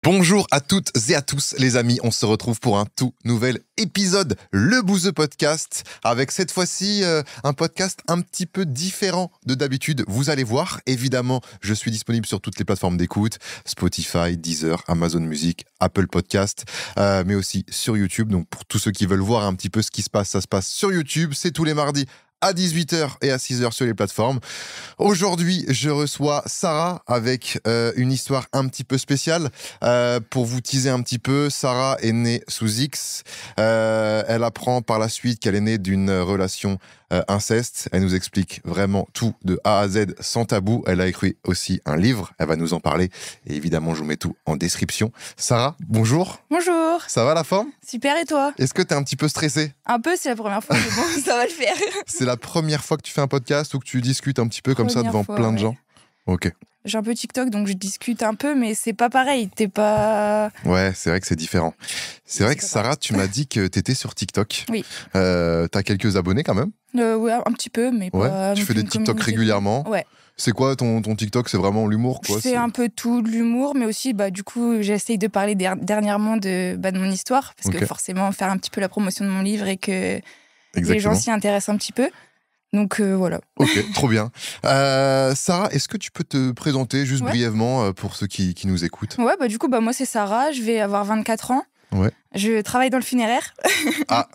Bonjour à toutes et à tous les amis, on se retrouve pour un tout nouvel épisode, le Bouzeux Podcast, avec cette fois-ci un podcast un petit peu différent de d'habitude. Vous allez voir, évidemment, je suis disponible sur toutes les plateformes d'écoute, Spotify, Deezer, Amazon Music, Apple Podcast, mais aussi sur YouTube. Donc pour tous ceux qui veulent voir un petit peu ce qui se passe, ça se passe sur YouTube, c'est tous les mardis à 18h et à 6h sur les plateformes. Aujourd'hui, je reçois Sarah avec une histoire un petit peu spéciale. Pour vous teaser un petit peu, Sarah est née sous X. Elle apprend par la suite qu'elle est née d'une relation inceste. Elle nous explique vraiment tout de A à Z sans tabou. Elle a écrit aussi un livre. Elle va nous en parler. Et évidemment, je vous mets tout en description. Sarah, bonjour. Bonjour. Ça va la forme? Super, et toi? Est-ce que t'es un petit peu stressée? Un peu, c'est la première fois, mais bon, ça va le faire. C'est la première fois que tu fais un podcast ou que tu discutes un petit peu comme ça devant plein de gens? Ok. J'ai un peu TikTok, donc je discute un peu, mais c'est pas pareil. T'es pas... Ouais, c'est vrai que c'est différent. C'est vrai que Sarah, tu m'as dit que t'étais sur TikTok. Oui. T'as quelques abonnés quand même? Ouais, un petit peu, mais pas... Ouais. Tu fais des TikTok régulièrement? Ouais. C'est quoi ton TikTok? C'est vraiment l'humour, quoi? Je fais un peu tout de l'humour, mais aussi, du coup, j'essaye de parler dernièrement de mon histoire, parce que forcément, faire un petit peu la promotion de mon livre et que les gens s'y intéressent un petit peu. Donc voilà. Ok, trop bien. Sarah, est-ce que tu peux te présenter juste brièvement pour ceux qui nous écoutent? Ouais, du coup, moi c'est Sarah, je vais avoir 24 ans. Ouais. Je travaille dans le funéraire. Ah,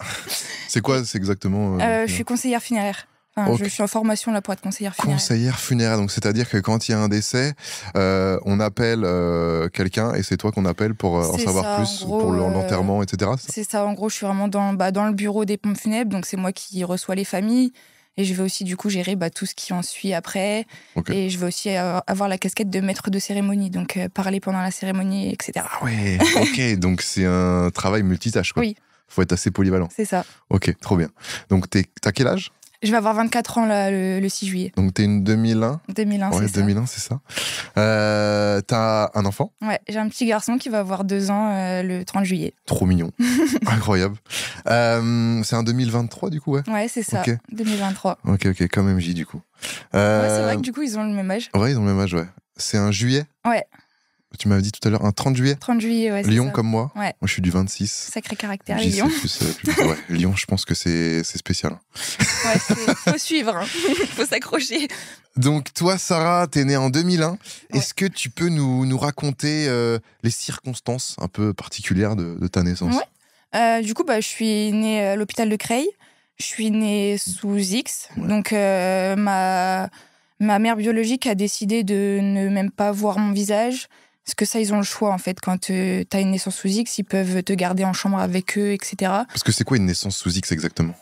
c'est quoi, c'est exactement je suis conseillère funéraire. Enfin, je suis en formation là pour être conseillère funéraire. Conseillère funéraire, donc c'est-à-dire que quand il y a un décès, on appelle quelqu'un et c'est toi qu'on appelle pour en savoir plus, en gros, pour l'enterrement, etc. C'est ça, en gros, je suis vraiment dans le bureau des pompes funèbres, donc c'est moi qui reçois les familles. Et je vais aussi, du coup, gérer tout ce qui en suit après. Et je vais aussi avoir la casquette de maître de cérémonie, donc parler pendant la cérémonie, etc. Ah ouais, ok, donc c'est un travail multitâche, quoi. Oui. Faut être assez polyvalent. C'est ça. Ok, trop bien. Donc t'as quel âge? Je vais avoir 24 ans là, le 6 juillet. Donc t'es une 2001? 2001, ouais, c'est ça. 2001, c'est ça. T'as un enfant? Ouais, j'ai un petit garçon qui va avoir 2 ans le 30 juillet. Trop mignon. Incroyable. C'est un 2023 du coup, ouais? Ouais, c'est ça, 2023. Ok, comme MJ du coup. Ouais, c'est vrai que du coup, ils ont le même âge. Ouais, ils ont le même âge, ouais. C'est un juillet? Ouais. Tu m'avais dit tout à l'heure un 30 juillet? 30 juillet, ouais, c'est Lyon ça. comme moi? Ouais. Moi, je suis du 26. Sacré caractère, les Lyon. Ouais, Lyon, je pense que c'est spécial. Ouais, faut suivre, hein. Faut s'accrocher. Donc, toi, Sarah, t'es née en 2001. Ouais. Est-ce que tu peux nous raconter les circonstances un peu particulières de ta naissance? Ouais. Du coup, je suis née à l'hôpital de Creil. Je suis née sous X. Ouais. Donc, ma mère biologique a décidé de ne même pas voir mon visage. Parce que ça, ils ont le choix, en fait. Quand t'as une naissance sous X, ils peuvent te garder en chambre avec eux, etc. Parce que c'est quoi une naissance sous X exactement?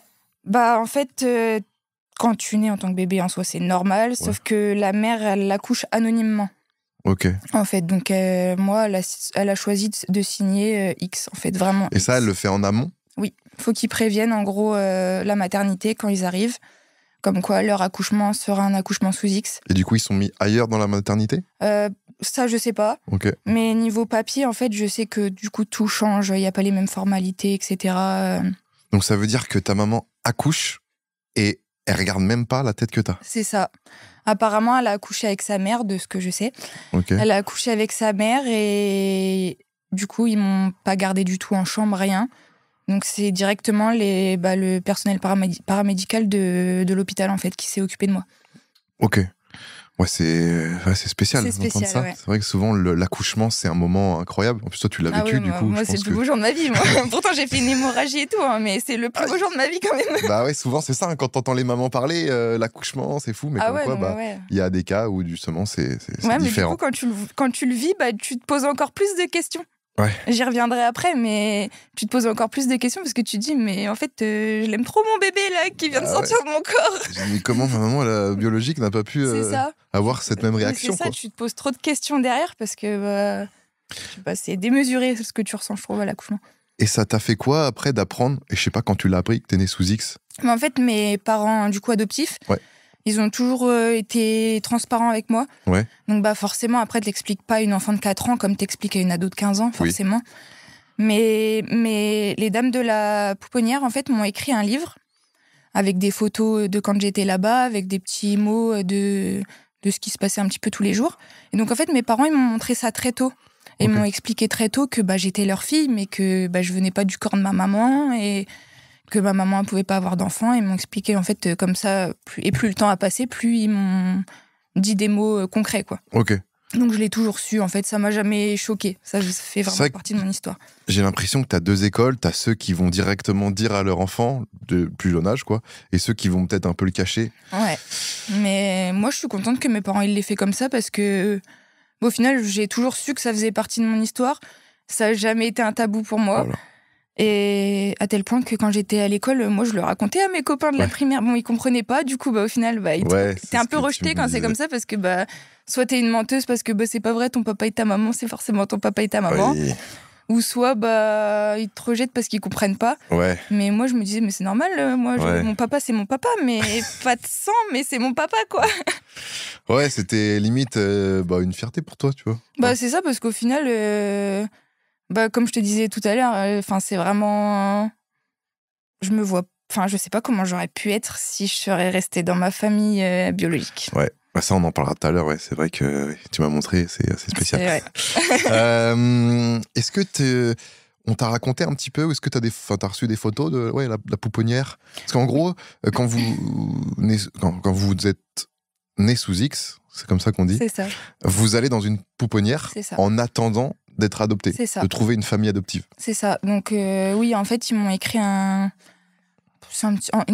En fait, quand tu nais en tant que bébé, en soi, c'est normal. Sauf que la mère, elle l'accouche anonymement. Ok. En fait, donc moi, elle a choisi de signer X, en fait, vraiment. Et ça, elle le fait en amont? Oui. Faut qu'ils préviennent, en gros, la maternité quand ils arrivent. Comme quoi, leur accouchement sera un accouchement sous X. Et du coup, ils sont mis ailleurs dans la maternité? Ça, je sais pas. Ok. Mais niveau papier, en fait, je sais que du coup, tout change. Il n'y a pas les mêmes formalités, etc. Donc, ça veut dire que ta maman accouche et elle regarde même pas la tête que t'as? C'est ça. Apparemment, elle a accouché avec sa mère, de ce que je sais. Okay. Elle a accouché avec sa mère et du coup, ils m'ont pas gardé du tout en chambre, rien. Donc, c'est directement le personnel paramédical de l'hôpital, en fait, qui s'est occupé de moi. Ok. Ouais, c'est spécial d'entendre ça. Ouais. C'est vrai que souvent, l'accouchement, c'est un moment incroyable. En plus, toi, tu l'as vécu, du coup. Moi, c'est le plus beau jour de ma vie, moi. Pourtant, j'ai fait une hémorragie et tout, hein, mais c'est le plus beau jour de ma vie, quand même. Bah ouais, souvent, c'est ça. Hein, quand t'entends les mamans parler, l'accouchement, c'est fou. Mais il y a des cas où, justement, c'est différent. Mais du coup, quand tu le vis, tu te poses encore plus de questions. Ouais. J'y reviendrai après, mais tu te poses encore plus de questions parce que tu te dis, mais en fait, je l'aime trop mon bébé là qui vient de sortir de mon corps. Mais comment ma maman, la biologique, n'a pas pu avoir cette même réaction? C'est ça, tu te poses trop de questions derrière parce que c'est démesuré ce que tu ressens, je trouve, à l'accouchement. Et ça t'a fait quoi après d'apprendre, et je sais pas quand tu l'as appris, que t'es née sous X? Mais en fait, mes parents, du coup, adoptifs, ils ont toujours été transparents avec moi. Ouais. Donc, forcément, après, tu l'expliques pas à une enfant de 4 ans comme t'expliques à une ado de 15 ans, forcément. Oui. Mais les dames de la pouponnière, en fait, m'ont écrit un livre avec des photos de quand j'étais là-bas, avec des petits mots de ce qui se passait un petit peu tous les jours. Et donc, en fait, mes parents, ils m'ont montré ça très tôt. Et m'ont expliqué très tôt que j'étais leur fille, mais que je venais pas du corps de ma maman et que ma maman ne pouvait pas avoir d'enfant. Ils m'ont expliqué, en fait, comme ça, plus le temps a passé, plus ils m'ont dit des mots concrets, quoi. Ok. Donc je l'ai toujours su, en fait, ça m'a jamais choqué. Ça fait vraiment partie de mon histoire. J'ai l'impression que tu as deux écoles, tu as ceux qui vont directement dire à leur enfant, de plus jeune âge, quoi, et ceux qui vont peut-être un peu le cacher. Ouais, mais moi je suis contente que mes parents ils l'aient fait comme ça parce que au final j'ai toujours su que ça faisait partie de mon histoire. Ça n'a jamais été un tabou pour moi. Voilà. Et à tel point que quand j'étais à l'école, moi je le racontais à mes copains de la primaire. Bon, ils comprenaient pas, du coup au final t'es un peu rejeté quand c'est comme ça parce que soit t'es une menteuse parce que c'est pas vrai, ton papa et ta maman, c'est forcément ton papa et ta maman. Oui. Ou soit ils te rejettent parce qu'ils comprennent pas. Ouais. Mais moi je me disais mais c'est normal, mon papa c'est mon papa, mais pas de sang, mais c'est mon papa quoi. Ouais, c'était limite une fierté pour toi, tu vois. C'est ça, parce qu'au final comme je te disais tout à l'heure, c'est vraiment je sais pas comment j'aurais pu être si je serais restée dans ma famille biologique. Ouais. Ça, on en parlera tout à l'heure, ouais. C'est vrai que tu m'as montré, c'est assez spécial. Est-ce que on t'a raconté un petit peu, ou est-ce que t'as reçu des photos de la pouponnière? Parce qu'en gros, quand vous êtes né sous X, c'est comme ça qu'on dit, c'est ça. Vous allez dans une pouponnière en attendant d'être adopté, de trouver une famille adoptive. C'est ça. Donc oui, en fait, ils m'ont écrit une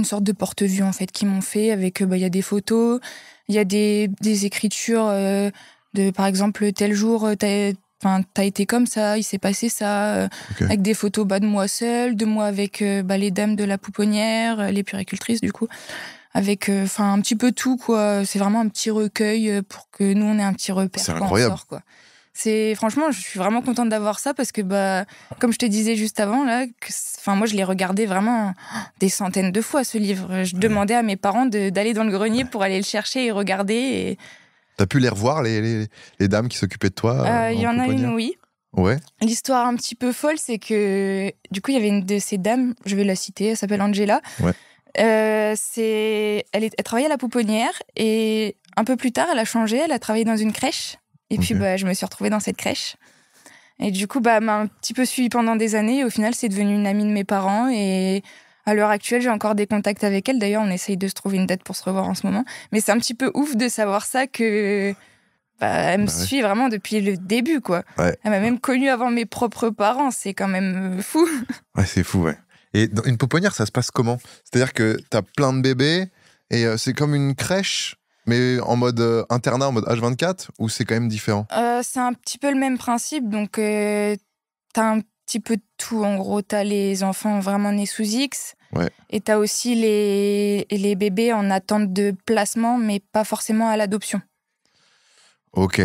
sorte de porte-vue en fait qu'ils m'ont fait avec y a des photos, il y a des écritures de par exemple tel jour t'as été comme ça, il s'est passé ça, avec des photos de moi seule, de moi avec les dames de la pouponnière, les puéricultrices du coup, avec un petit peu tout quoi. C'est vraiment un petit recueil pour que nous on ait un petit repère. C'est incroyable. On sort, quoi. Franchement, je suis vraiment contente d'avoir ça parce que comme je te disais juste avant là, moi je l'ai regardé vraiment des centaines de fois ce livre. Je demandais à mes parents d'aller dans le grenier pour aller le chercher et regarder. Et... T'as pu les revoir les dames qui s'occupaient de toi? Il y en a une, oui. Ouais. L'histoire un petit peu folle, c'est que du coup il y avait une de ces dames, je vais la citer, elle s'appelle Angela. Ouais. Elle travaillait à la pouponnière et un peu plus tard elle a changé, elle a travaillé dans une crèche. Et puis, je me suis retrouvée dans cette crèche. Et du coup, elle m'a un petit peu suivie pendant des années. Et au final, c'est devenu une amie de mes parents. Et à l'heure actuelle, j'ai encore des contacts avec elle. D'ailleurs, on essaye de se trouver une date pour se revoir en ce moment. Mais c'est un petit peu ouf de savoir ça, que elle me suit vraiment depuis le début, quoi. Ouais. Elle m'a même connue avant mes propres parents. C'est quand même fou. Ouais, c'est fou, ouais. Et dans une pouponnière, ça se passe comment? C'est-à-dire que t'as plein de bébés et c'est comme une crèche, mais en mode internat, en mode H24, ou c'est quand même différent? C'est un petit peu le même principe. Donc, t'as un petit peu de tout. En gros, t'as les enfants vraiment nés sous X. Ouais. Et t'as aussi les bébés en attente de placement, mais pas forcément à l'adoption. Ok.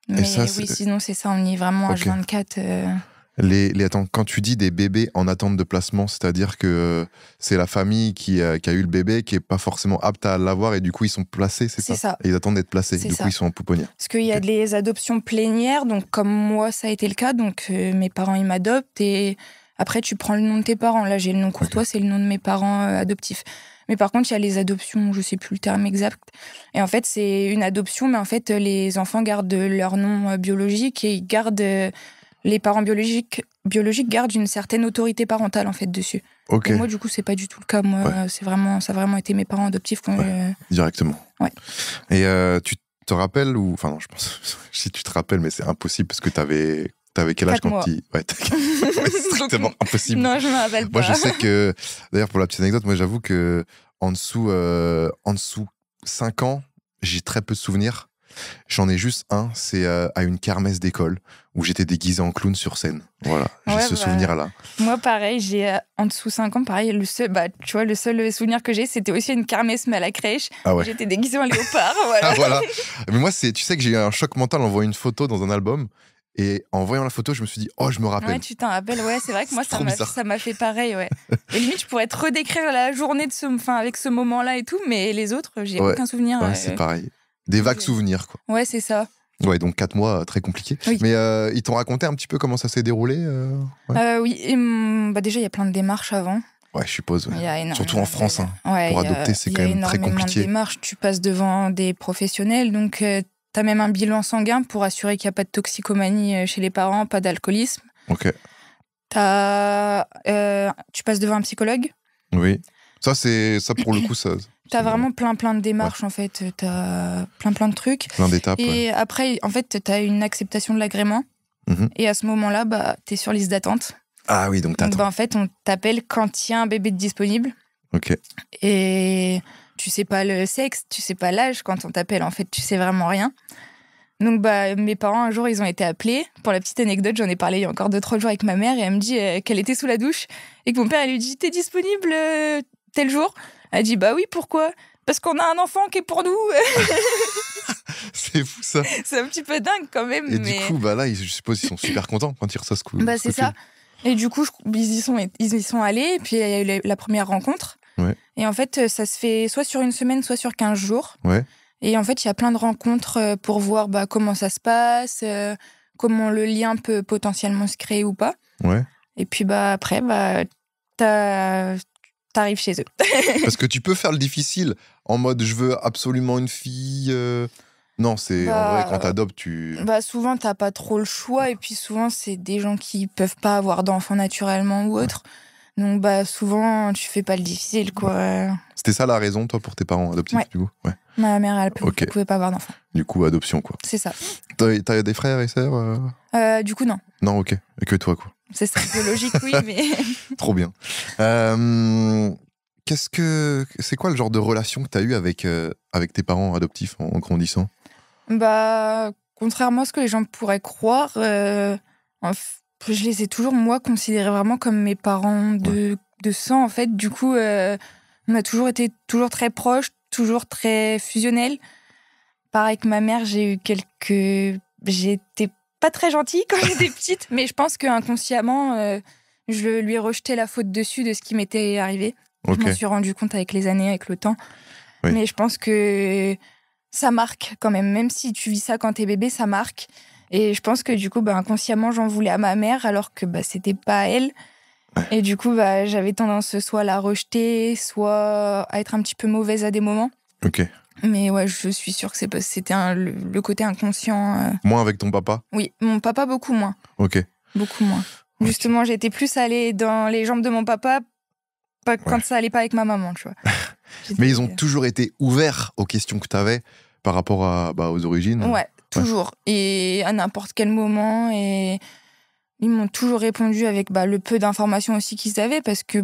Mais ça, oui, sinon, c'est ça. On y est vraiment H24. Attends, quand tu dis des bébés en attente de placement, c'est-à-dire que c'est la famille qui a eu le bébé, qui est pas forcément apte à l'avoir, et du coup ils sont placés, c'est ça? Et ils attendent d'être placés, du coup ils sont en pouponnière. Parce qu'il y a des adoptions plénières, donc comme moi ça a été le cas, donc mes parents ils m'adoptent, et après tu prends le nom de tes parents. Là j'ai le nom courtois, c'est le nom de mes parents adoptifs. Mais par contre il y a les adoptions, je sais plus le terme exact, et en fait c'est une adoption, mais en fait les enfants gardent leur nom biologique, et ils gardent... les parents biologiques gardent une certaine autorité parentale en fait dessus. Okay. Et moi du coup c'est pas du tout le cas. Moi ça a vraiment été mes parents adoptifs directement. Ouais. Et tu te rappelles ou enfin non, je pense si tu te rappelles, mais c'est impossible parce que t'avais quel âge quand tu... Ouais, c'est strictement impossible. Non, je me rappelle pas. Moi je sais que d'ailleurs pour la petite anecdote, moi j'avoue que en dessous 5 ans, j'ai très peu de souvenirs. J'en ai juste un, c'est à une kermesse d'école où j'étais déguisé en clown sur scène. Voilà, j'ai ce souvenir-là. Moi, pareil, j'ai en dessous 5 ans, pareil, le seul souvenir que j'ai, c'était aussi une kermesse, mais à la crèche. Ah ouais. J'étais déguisé en léopard. Voilà. Ah, voilà. Mais moi, tu sais que j'ai eu un choc mental en voyant une photo dans un album. Et en voyant la photo, je me suis dit, oh, je me rappelle. Ouais, tu t'en rappelles, ouais, c'est vrai que moi, ça m'a fait pareil, ouais. Et limite, je pourrais te redécrire la journée avec ce moment-là et tout, mais les autres, j'ai aucun souvenir. Ouais, c'est pareil. Des vagues souvenirs, quoi. Ouais, c'est ça. Ouais, donc 4 mois, très compliqué. Oui. Mais ils t'ont raconté un petit peu comment ça s'est déroulé Oui, et, déjà, il y a plein de démarches avant. Ouais, je suppose. Ouais. Surtout en France, pour adopter, c'est quand même très compliqué. Il y a énormément de démarches. Tu passes devant des professionnels, donc t'as même un bilan sanguin pour assurer qu'il n'y a pas de toxicomanie chez les parents, pas d'alcoolisme. Ok. Tu passes devant un psychologue. Oui. Ça, pour le coup, ça. T'as vraiment plein de démarches, en fait. T'as plein de trucs. Plein d'étapes. Et après, en fait, t'as une acceptation de l'agrément. Et à ce moment-là, t'es sur liste d'attente. Ah oui, donc t'attends. Donc, en fait, on t'appelle quand il y a un bébé disponible. Ok. Et tu sais pas le sexe, tu sais pas l'âge quand on t'appelle. En fait, tu sais vraiment rien. Donc, mes parents, un jour, ils ont été appelés. Pour la petite anecdote, j'en ai parlé il y a encore 2-3 jours avec ma mère. Et elle me dit qu'elle était sous la douche. Et que mon père, elle lui dit « T'es disponible tel jour ?» Elle dit « Bah oui, pourquoi ? Parce qu'on a un enfant qui est pour nous. » C'est fou, ça. C'est un petit peu dingue, quand même. Et du coup, là, je suppose qu'ils sont super contents quand ils reçoivent ce coup. C'est ça. Et du coup, ils y sont allés. Et puis, il y a eu la première rencontre. Ouais. Et en fait, ça se fait soit sur une semaine, soit sur 15 jours. Ouais. Et en fait, il y a plein de rencontres pour voir comment ça se passe, comment le lien peut potentiellement se créer ou pas. Ouais. Et puis après, t'arrives chez eux. Parce que tu peux faire le difficile en mode je veux absolument une fille. Non, c'est en vrai, quand t'adoptes, tu. Souvent, t'as pas trop le choix. Et puis souvent, c'est des gens qui peuvent pas avoir d'enfants naturellement ou autre. Donc, souvent, tu fais pas le difficile, quoi. Ouais. C'était ça la raison, toi, pour tes parents adoptifs, du coup? Ouais. Ma mère, elle pouvait pas avoir d'enfants. Du coup, adoption, quoi. C'est ça. T'as des frères et sœurs Du coup, non. Non, ok. Et que toi, quoi. C'est ça, biologique, oui, mais... Trop bien. C'est quoi le genre de relation que t'as eu avec tes parents adoptifs en grandissant? Contrairement à ce que les gens pourraient croire, je les ai toujours, moi, considérés vraiment comme mes parents de sang, en fait. Du coup, on a toujours été très proches, toujours très fusionnels. Pareil que ma mère, j'étais pas très gentille quand j'étais petite, mais je pense qu'inconsciemment, je lui ai rejeté la faute dessus de ce qui m'était arrivé. Okay. Je m'en suis rendu compte avec les années, avec le temps. Oui. Mais je pense que ça marque quand même si tu vis ça quand t'es bébé, ça marque. Et je pense que du coup, inconsciemment, j'en voulais à ma mère alors que c'était pas elle. Ouais. Et du coup, j'avais tendance soit à la rejeter, soit à être un petit peu mauvaise à des moments. Ok. Mais ouais, je suis sûre que c'était le côté inconscient. Moins avec ton papa? Oui, mon papa, beaucoup moins. Ok. Beaucoup moins. Okay. Justement, j'étais plus allée dans les jambes de mon papa quand ça allait pas avec ma maman, tu vois. Mais ils ont toujours été ouverts aux questions que tu avais par rapport aux origines? Ouais, toujours. Ouais. Et à n'importe quel moment. Et ils m'ont toujours répondu avec le peu d'informations aussi qu'ils avaient, parce que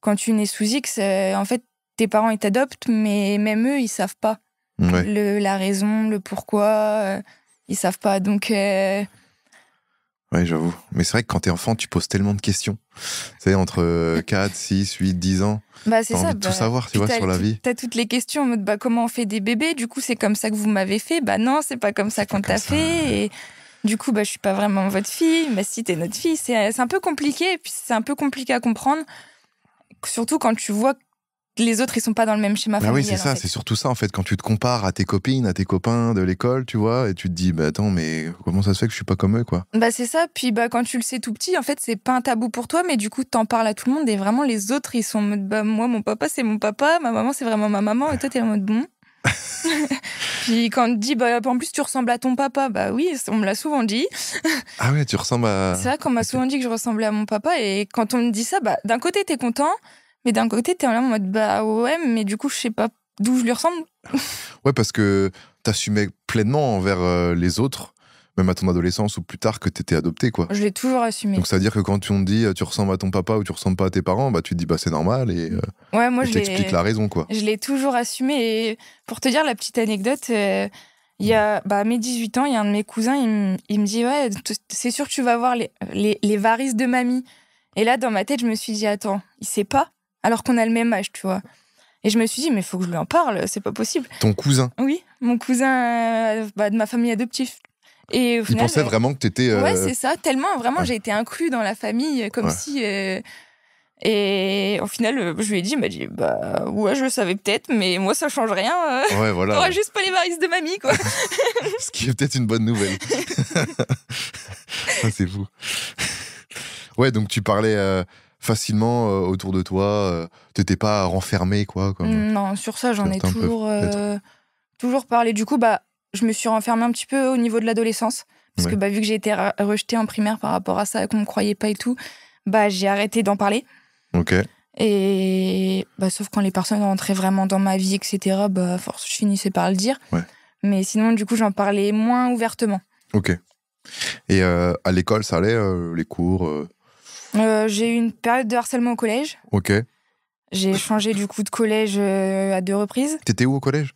quand tu nais sous X, en fait, tes parents, ils t'adoptent, mais même eux, ils savent pas la raison, le pourquoi. Ils savent pas. Donc... Ouais, j'avoue. Mais c'est vrai que quand t'es enfant, tu poses tellement de questions. Tu sais, entre 4, 6, 8, 10 ans. C'est t'as ça. envie de tout savoir, tu vois, sur la vie. T'as toutes les questions en mode, comment on fait des bébés? Du coup, c'est comme ça que vous m'avez fait. Non, c'est pas comme ça qu'on t'a fait. Et du coup, je suis pas vraiment votre fille. Si, t'es notre fille. C'est un peu compliqué. Et puis, c'est un peu compliqué à comprendre. Surtout quand tu vois que les autres, ils sont pas dans le même schéma familial. Oui, c'est ça. C'est surtout ça, en fait. Quand tu te compares à tes copines, à tes copains de l'école, tu vois, et tu te dis, attends, mais comment ça se fait que je suis pas comme eux, quoi? C'est ça. Puis, quand tu le sais tout petit, en fait, c'est pas un tabou pour toi, mais du coup, t'en parles à tout le monde. Et vraiment, les autres, ils sont en mode, moi, mon papa, c'est mon papa. Ma maman, c'est vraiment ma maman. Et toi, t'es en mode, bon. Puis, quand on te dit, en plus, tu ressembles à ton papa. Oui, on me l'a souvent dit. Ah ouais, tu ressembles à... C'est vrai qu'on m'a souvent dit que je ressemblais à mon papa. Et quand on me dit ça, d'un côté, t'es content. Mais d'un côté, t'es en mode, ouais, mais du coup, je sais pas d'où je lui ressemble. Ouais, parce que t'assumais pleinement envers les autres, même à ton adolescence ou plus tard, que t'étais adopté, quoi. Je l'ai toujours assumé. Donc, ça veut dire que quand on te dit, tu ressembles à ton papa ou tu ressembles pas à tes parents, tu te dis, c'est normal et ouais, moi, t'expliques la raison, quoi. Je l'ai toujours assumé. Et pour te dire la petite anecdote, il y a, à mes 18 ans, il y a un de mes cousins, il me dit, ouais, c'est sûr que tu vas voir les varices de mamie. Et là, dans ma tête, je me suis dit, attends, il sait pas? Alors qu'on a le même âge, tu vois. Et je me suis dit, mais il faut que je lui en parle, c'est pas possible. Ton cousin? Oui, mon cousin de ma famille adoptive. Et au final, il pensait vraiment que t'étais... Ouais, c'est ça, tellement, vraiment, j'ai été inclus dans la famille, comme si... Et au final, je lui ai dit, il m'a dit, ouais, je le savais peut-être, mais moi, ça change rien. Ouais, voilà. T'auras juste pas les varices de mamie, quoi. Ce qui est peut-être une bonne nouvelle. C'est fou. Ouais, donc tu parlais... facilement autour de toi, t'étais pas renfermé, quoi. Non, sur ça, j'en ai toujours parlé. Du coup, je me suis renfermée un petit peu au niveau de l'adolescence. Parce que vu que j'ai été rejetée en primaire par rapport à ça, qu'on me croyait pas et tout, j'ai arrêté d'en parler. Ok. Et sauf quand les personnes rentraient vraiment dans ma vie, etc., à force, je finissais par le dire. Ouais. Mais sinon, du coup, j'en parlais moins ouvertement. Ok. Et à l'école, ça allait, les cours J'ai eu une période de harcèlement au collège. Ok. J'ai changé du coup de collège à 2 reprises. T'étais où au collège?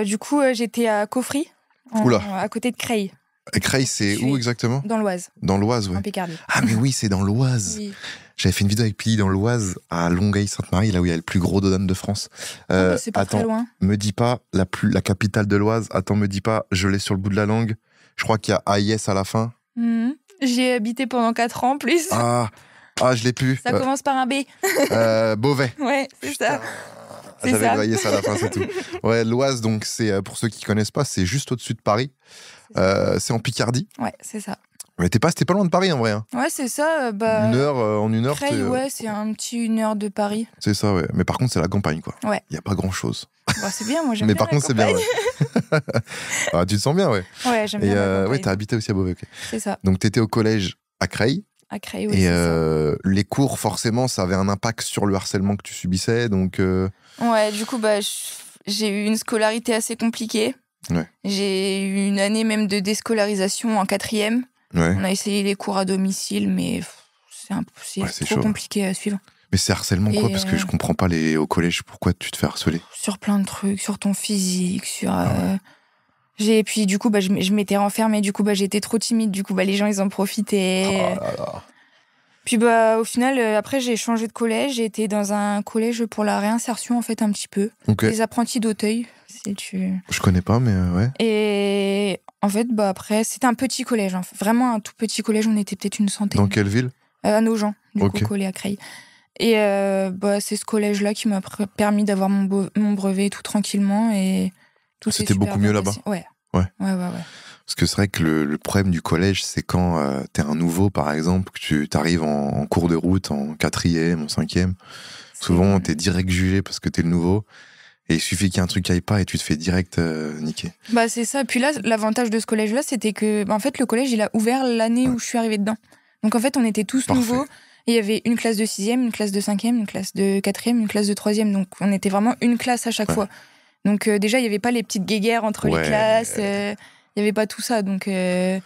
Du coup, j'étais à Coffry, à côté de Creil. Et Creil, c'est où exactement? Dans l'Oise. Dans l'Oise, ouais. En Picardie. Ah, mais oui, c'est dans l'Oise. Oui. J'avais fait une vidéo avec Pili dans l'Oise, à Longueuil-Sainte-Marie, là où il y a le plus gros dodane de France. C'est pas attends, très loin. me dis pas la capitale de l'Oise. Attends, me dis pas, je l'ai sur le bout de la langue. Je crois qu'il y a AIS à la fin. J'y ai habité pendant 4 ans en plus. Ah, je l'ai plus. Ça commence par un B. Beauvais. Ouais, c'est ça. J'avais le AIS à la fin, c'est tout. Ouais, l'Oise, donc c'est pour ceux qui connaissent pas, c'est juste au-dessus de Paris. C'est en Picardie. Ouais, c'est ça. Mais t'es pas loin de Paris en vrai. Hein. Ouais, c'est ça. Une heure, en une heure. Creil, ouais, c'est un petit 1 heure de Paris. C'est ça, ouais. Mais par contre, c'est la campagne, quoi. Ouais. Il y a pas grand-chose. C'est bien, moi j'aime Mais bien. par contre, c'est bien, ouais. Tu te sens bien, ouais. Ouais, j'aime bien. La ouais, t'as habité aussi à Beauvais. Okay. C'est ça. Donc t'étais au collège à Creil. À Creil, oui. Et les cours, forcément, ça avait un impact sur le harcèlement que tu subissais, donc. Ouais, du coup, j'ai eu une scolarité assez compliquée. Ouais. J'ai eu une année même de déscolarisation en 4e. Ouais. On a essayé les cours à domicile, mais c'est trop compliqué à suivre. Mais c'est harcèlement quoi? Parce que je comprends pas au collège, pourquoi tu te fais harceler? Sur plein de trucs, sur ton physique, sur... Et puis du coup, je m'étais renfermée, du coup, j'étais trop timide, du coup, les gens, ils en profitaient. Oh là là. Puis au final, après, j'ai changé de collège, j'ai été dans un collège pour la réinsertion, en fait, un petit peu. Okay. Les apprentis d'Auteuil, si tu... Je connais pas, mais ouais. Et en fait, après, c'était un petit collège, hein. Vraiment un tout petit collège, on était peut-être une centaine. Dans quelle ville? À Nogent, du coup, collé à Creil. Et c'est ce collège-là qui m'a permis d'avoir mon brevet tout tranquillement. Et tout c'était beaucoup mieux là-bas? Ouais. Parce que c'est vrai que le problème du collège, c'est quand t'es un nouveau, par exemple, que tu t'arrives en cours de route, en 4e, en 5e. Souvent, t'es direct jugé parce que t'es le nouveau. Et il suffit qu'il y ait un truc qui aille pas et tu te fais direct niquer. C'est ça. Puis là, l'avantage de ce collège-là, c'était que en fait, le collège, il a ouvert l'année où je suis arrivée dedans. Donc en fait, on était tous nouveaux. Et il y avait une classe de 6e, une classe de 5e, une classe de 4e, une classe de 3e. Donc on était vraiment une classe à chaque fois. Donc déjà, il n'y avait pas les petites guéguerres entre les classes. Il n'y avait pas tout ça, donc... Mais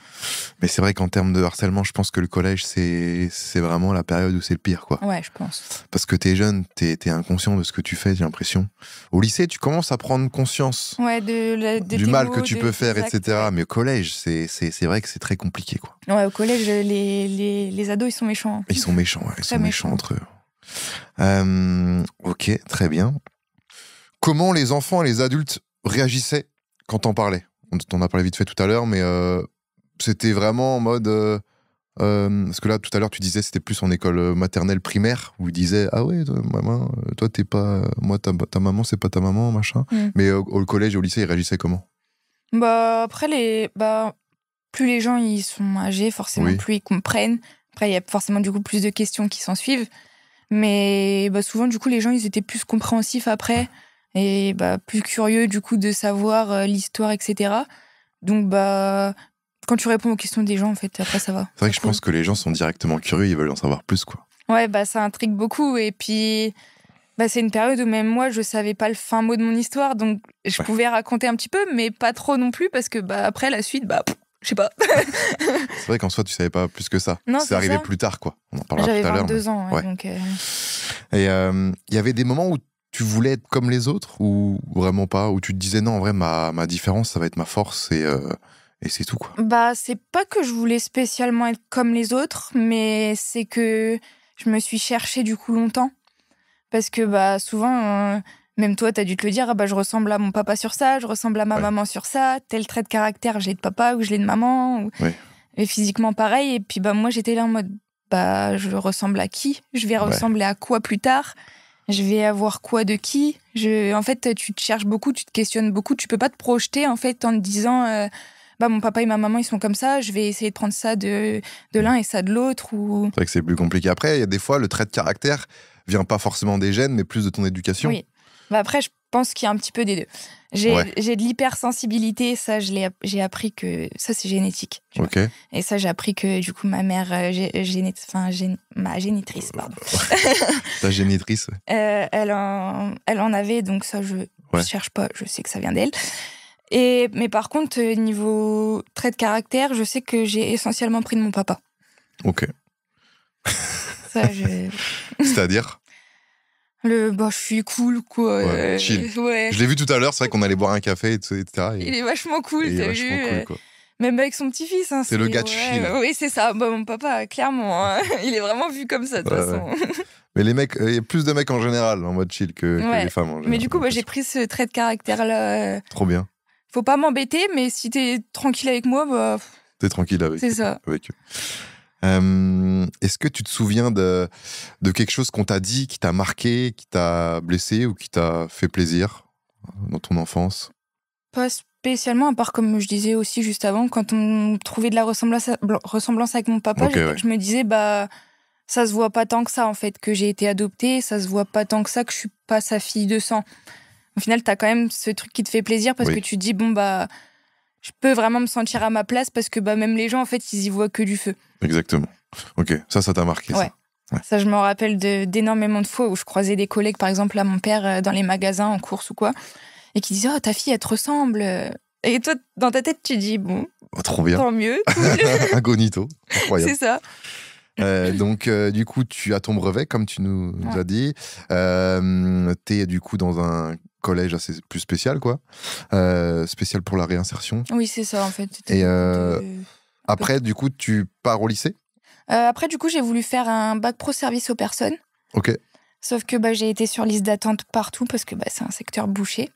c'est vrai qu'en termes de harcèlement, je pense que le collège, c'est vraiment la période où c'est le pire, quoi. Ouais, je pense. Parce que t'es jeune, t'es inconscient de ce que tu fais, j'ai l'impression. Au lycée, tu commences à prendre conscience du mal que tu peux faire, etc. Ouais. Mais au collège, c'est vrai que c'est très compliqué, quoi. Ouais, au collège, les ados, ils sont méchants. Ils sont méchants, ouais. Ils sont méchants entre eux. Ok, très bien. Comment les enfants et les adultes réagissaient quand t'en parlais? On t'en a parlé vite fait tout à l'heure, mais c'était vraiment en mode... parce que là, tout à l'heure, tu disais c'était plus en école maternelle primaire, où ils disaient « Ah ouais, maman, toi, t'es pas... Moi, ta maman, c'est pas ta maman, machin. » Mais au collège et au lycée, ils réagissaient comment? Après, plus les gens ils sont âgés, forcément, plus ils comprennent. Après, il y a forcément, du coup, plus de questions qui s'en suivent. Mais souvent, du coup, les gens, ils étaient plus compréhensifs après. Et plus curieux du coup de savoir l'histoire, etc. Donc quand tu réponds aux questions des gens, en fait, après ça va. C'est vrai que je pense que les gens sont directement curieux, ils veulent en savoir plus, quoi. Ouais, ça intrigue beaucoup. Et puis c'est une période où même moi je savais pas le fin mot de mon histoire, donc je pouvais raconter un petit peu, mais pas trop non plus, parce que après la suite, je sais pas. C'est vrai qu'en soi tu savais pas plus que ça. Non, c'est arrivé ça. Plus tard, quoi. On en parlera J'avais tout à l'heure. J'avais 22 ans, ouais. Donc. Et il y avait des moments où tu voulais être comme les autres ou vraiment pas? Où tu te disais non, en vrai, ma différence, ça va être ma force et c'est tout, quoi. C'est pas que je voulais spécialement être comme les autres, mais c'est que je me suis cherchée du coup longtemps. Parce que souvent, même toi, t'as dû te le dire, je ressemble à mon papa sur ça, je ressemble à ma maman sur ça, tel trait de caractère, je l'ai de papa ou je l'ai de maman. Et physiquement, pareil. Et puis moi, j'étais là en mode, je ressemble à qui? Je vais ressembler à quoi plus tard? Je vais avoir quoi de qui? En fait, tu te cherches beaucoup, tu te questionnes beaucoup. Tu peux pas te projeter, en fait, en te disant mon papa et ma maman, ils sont comme ça, je vais essayer de prendre ça de l'un et ça de l'autre. C'est vrai que c'est plus compliqué. Après, il y a des fois, le trait de caractère vient pas forcément des gènes, mais plus de ton éducation. Oui. Après, je pense qu'il y a un petit peu des deux. J'ai de l'hypersensibilité, ça, j'ai appris que ça, c'est génétique. Ok. Et ça, j'ai appris que du coup, ma mère, ma génitrice, pardon. Ta génitrice. Elle en avait, donc ça, je cherche pas, je sais que ça vient d'elle. Mais par contre, niveau trait de caractère, je sais que j'ai essentiellement pris de mon papa. Ok. Ça, C'est-à-dire je suis cool, quoi. Ouais, chill. Ouais. Je l'ai vu tout à l'heure, c'est vrai qu'on allait boire un café, etc. Il est vachement cool, il est t'as vachement vu cool, quoi. Même avec son petit-fils. Hein, c'est le gars de chill. Oui, c'est ça. Bah, mon papa, clairement, hein, il est vraiment vu comme ça, de toute façon. Mais les mecs, il y a plus de mecs en général en mode chill que les femmes en général. Mais du coup, j'ai pris ce trait de caractère-là. Trop bien. Faut pas m'embêter, mais si t'es tranquille avec moi, bah... T'es tranquille avec eux. C'est ça. Avec eux. Est-ce que tu te souviens de quelque chose qu'on t'a dit, qui t'a marqué, qui t'a blessé ou qui t'a fait plaisir dans ton enfance? Pas spécialement, à part comme je disais aussi juste avant, quand on trouvait de la ressemblance avec mon papa, je me disais, bah, ça se voit pas tant que ça, en fait, que j'ai été adoptée, ça se voit pas tant que ça que je suis pas sa fille de sang. Au final, t'as quand même ce truc qui te fait plaisir parce que tu te dis, bon, bah, je peux vraiment me sentir à ma place parce que bah, même les gens, en fait, ils y voient que du feu. Exactement. Ok, ça t'a marqué, ouais. Ça, je me rappelle d'énormément de fois où je croisais des collègues, par exemple, à mon père, dans les magasins, en course ou quoi, et qui disaient, oh, ta fille, elle te ressemble. Et toi, dans ta tête, tu dis, bon, trop bien. Tant mieux. Un gonito, incroyable. C'est ça. Donc, du coup, tu as ton brevet, comme tu nous as dit. T'es, du coup, dans un collège assez plus spécial, quoi. Spécial pour la réinsertion. Oui, c'est ça, en fait. Et après, du coup, tu pars au lycée? Après, du coup, j'ai voulu faire un bac pro service aux personnes. Ok. Sauf que bah, j'ai été sur liste d'attente partout parce que bah, c'est un secteur bouché.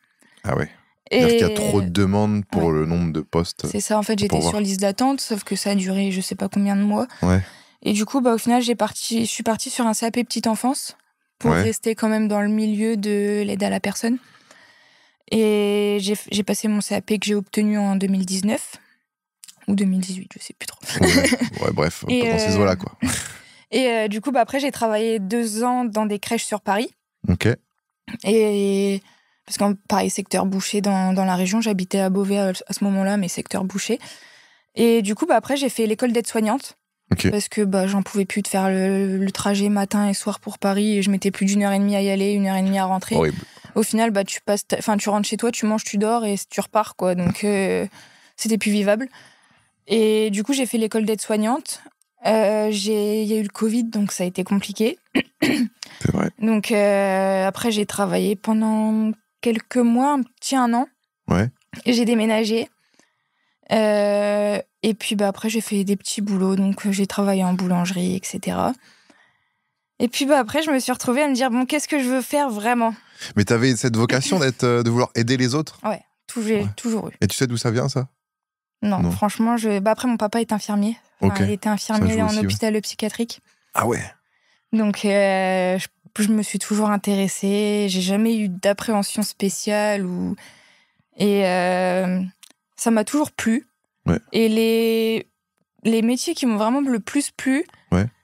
Ah ouais. C'est-à-dire qu'il y a trop de demandes pour le nombre de postes. C'est ça, en fait, j'étais sur liste d'attente, sauf que ça a duré je sais pas combien de mois. Ouais. Et du coup, bah, au final, je suis partie sur un CAP petite enfance pour rester quand même dans le milieu de l'aide à la personne. Et j'ai passé mon CAP que j'ai obtenu en 2019 ou 2018, je sais plus trop. Ouais, bref, dans ces eaux-là, quoi. Et du coup, bah, après, j'ai travaillé 2 ans dans des crèches sur Paris. Ok. Et parce qu'en pareil, secteur bouché dans la région, j'habitais à Beauvais à ce moment-là, mais secteur bouché. Et du coup, bah, après, j'ai fait l'école d'aide-soignante. Okay. Parce que bah, j'en pouvais plus de faire le trajet matin et soir pour Paris. Et je mettais plus d'1h30 à y aller, 1h30 à rentrer. Horrible. Au final, bah, tu rentres chez toi, tu manges, tu dors et tu repars, quoi. Donc, c'était plus vivable. Et du coup, j'ai fait l'école d'aide-soignante. Il y a eu le Covid, donc ça a été compliqué. C'est vrai. Donc, après, j'ai travaillé pendant quelques mois, un an. Ouais. Et j'ai déménagé. Et puis bah, après, j'ai fait des petits boulots. Donc, j'ai travaillé en boulangerie, etc. Et puis bah, après, je me suis retrouvée à me dire, bon, qu'est-ce que je veux faire vraiment? Mais t'avais cette vocation de vouloir aider les autres? Ouais, toujours eu. Et tu sais d'où ça vient, ça? Non, franchement, après, mon papa est infirmier. Enfin, il était infirmier en hôpital psychiatrique. Ah ouais. Donc, je me suis toujours intéressée. J'ai jamais eu d'appréhension spéciale. Et ça m'a toujours plu. Ouais. Et les métiers qui m'ont vraiment le plus plu,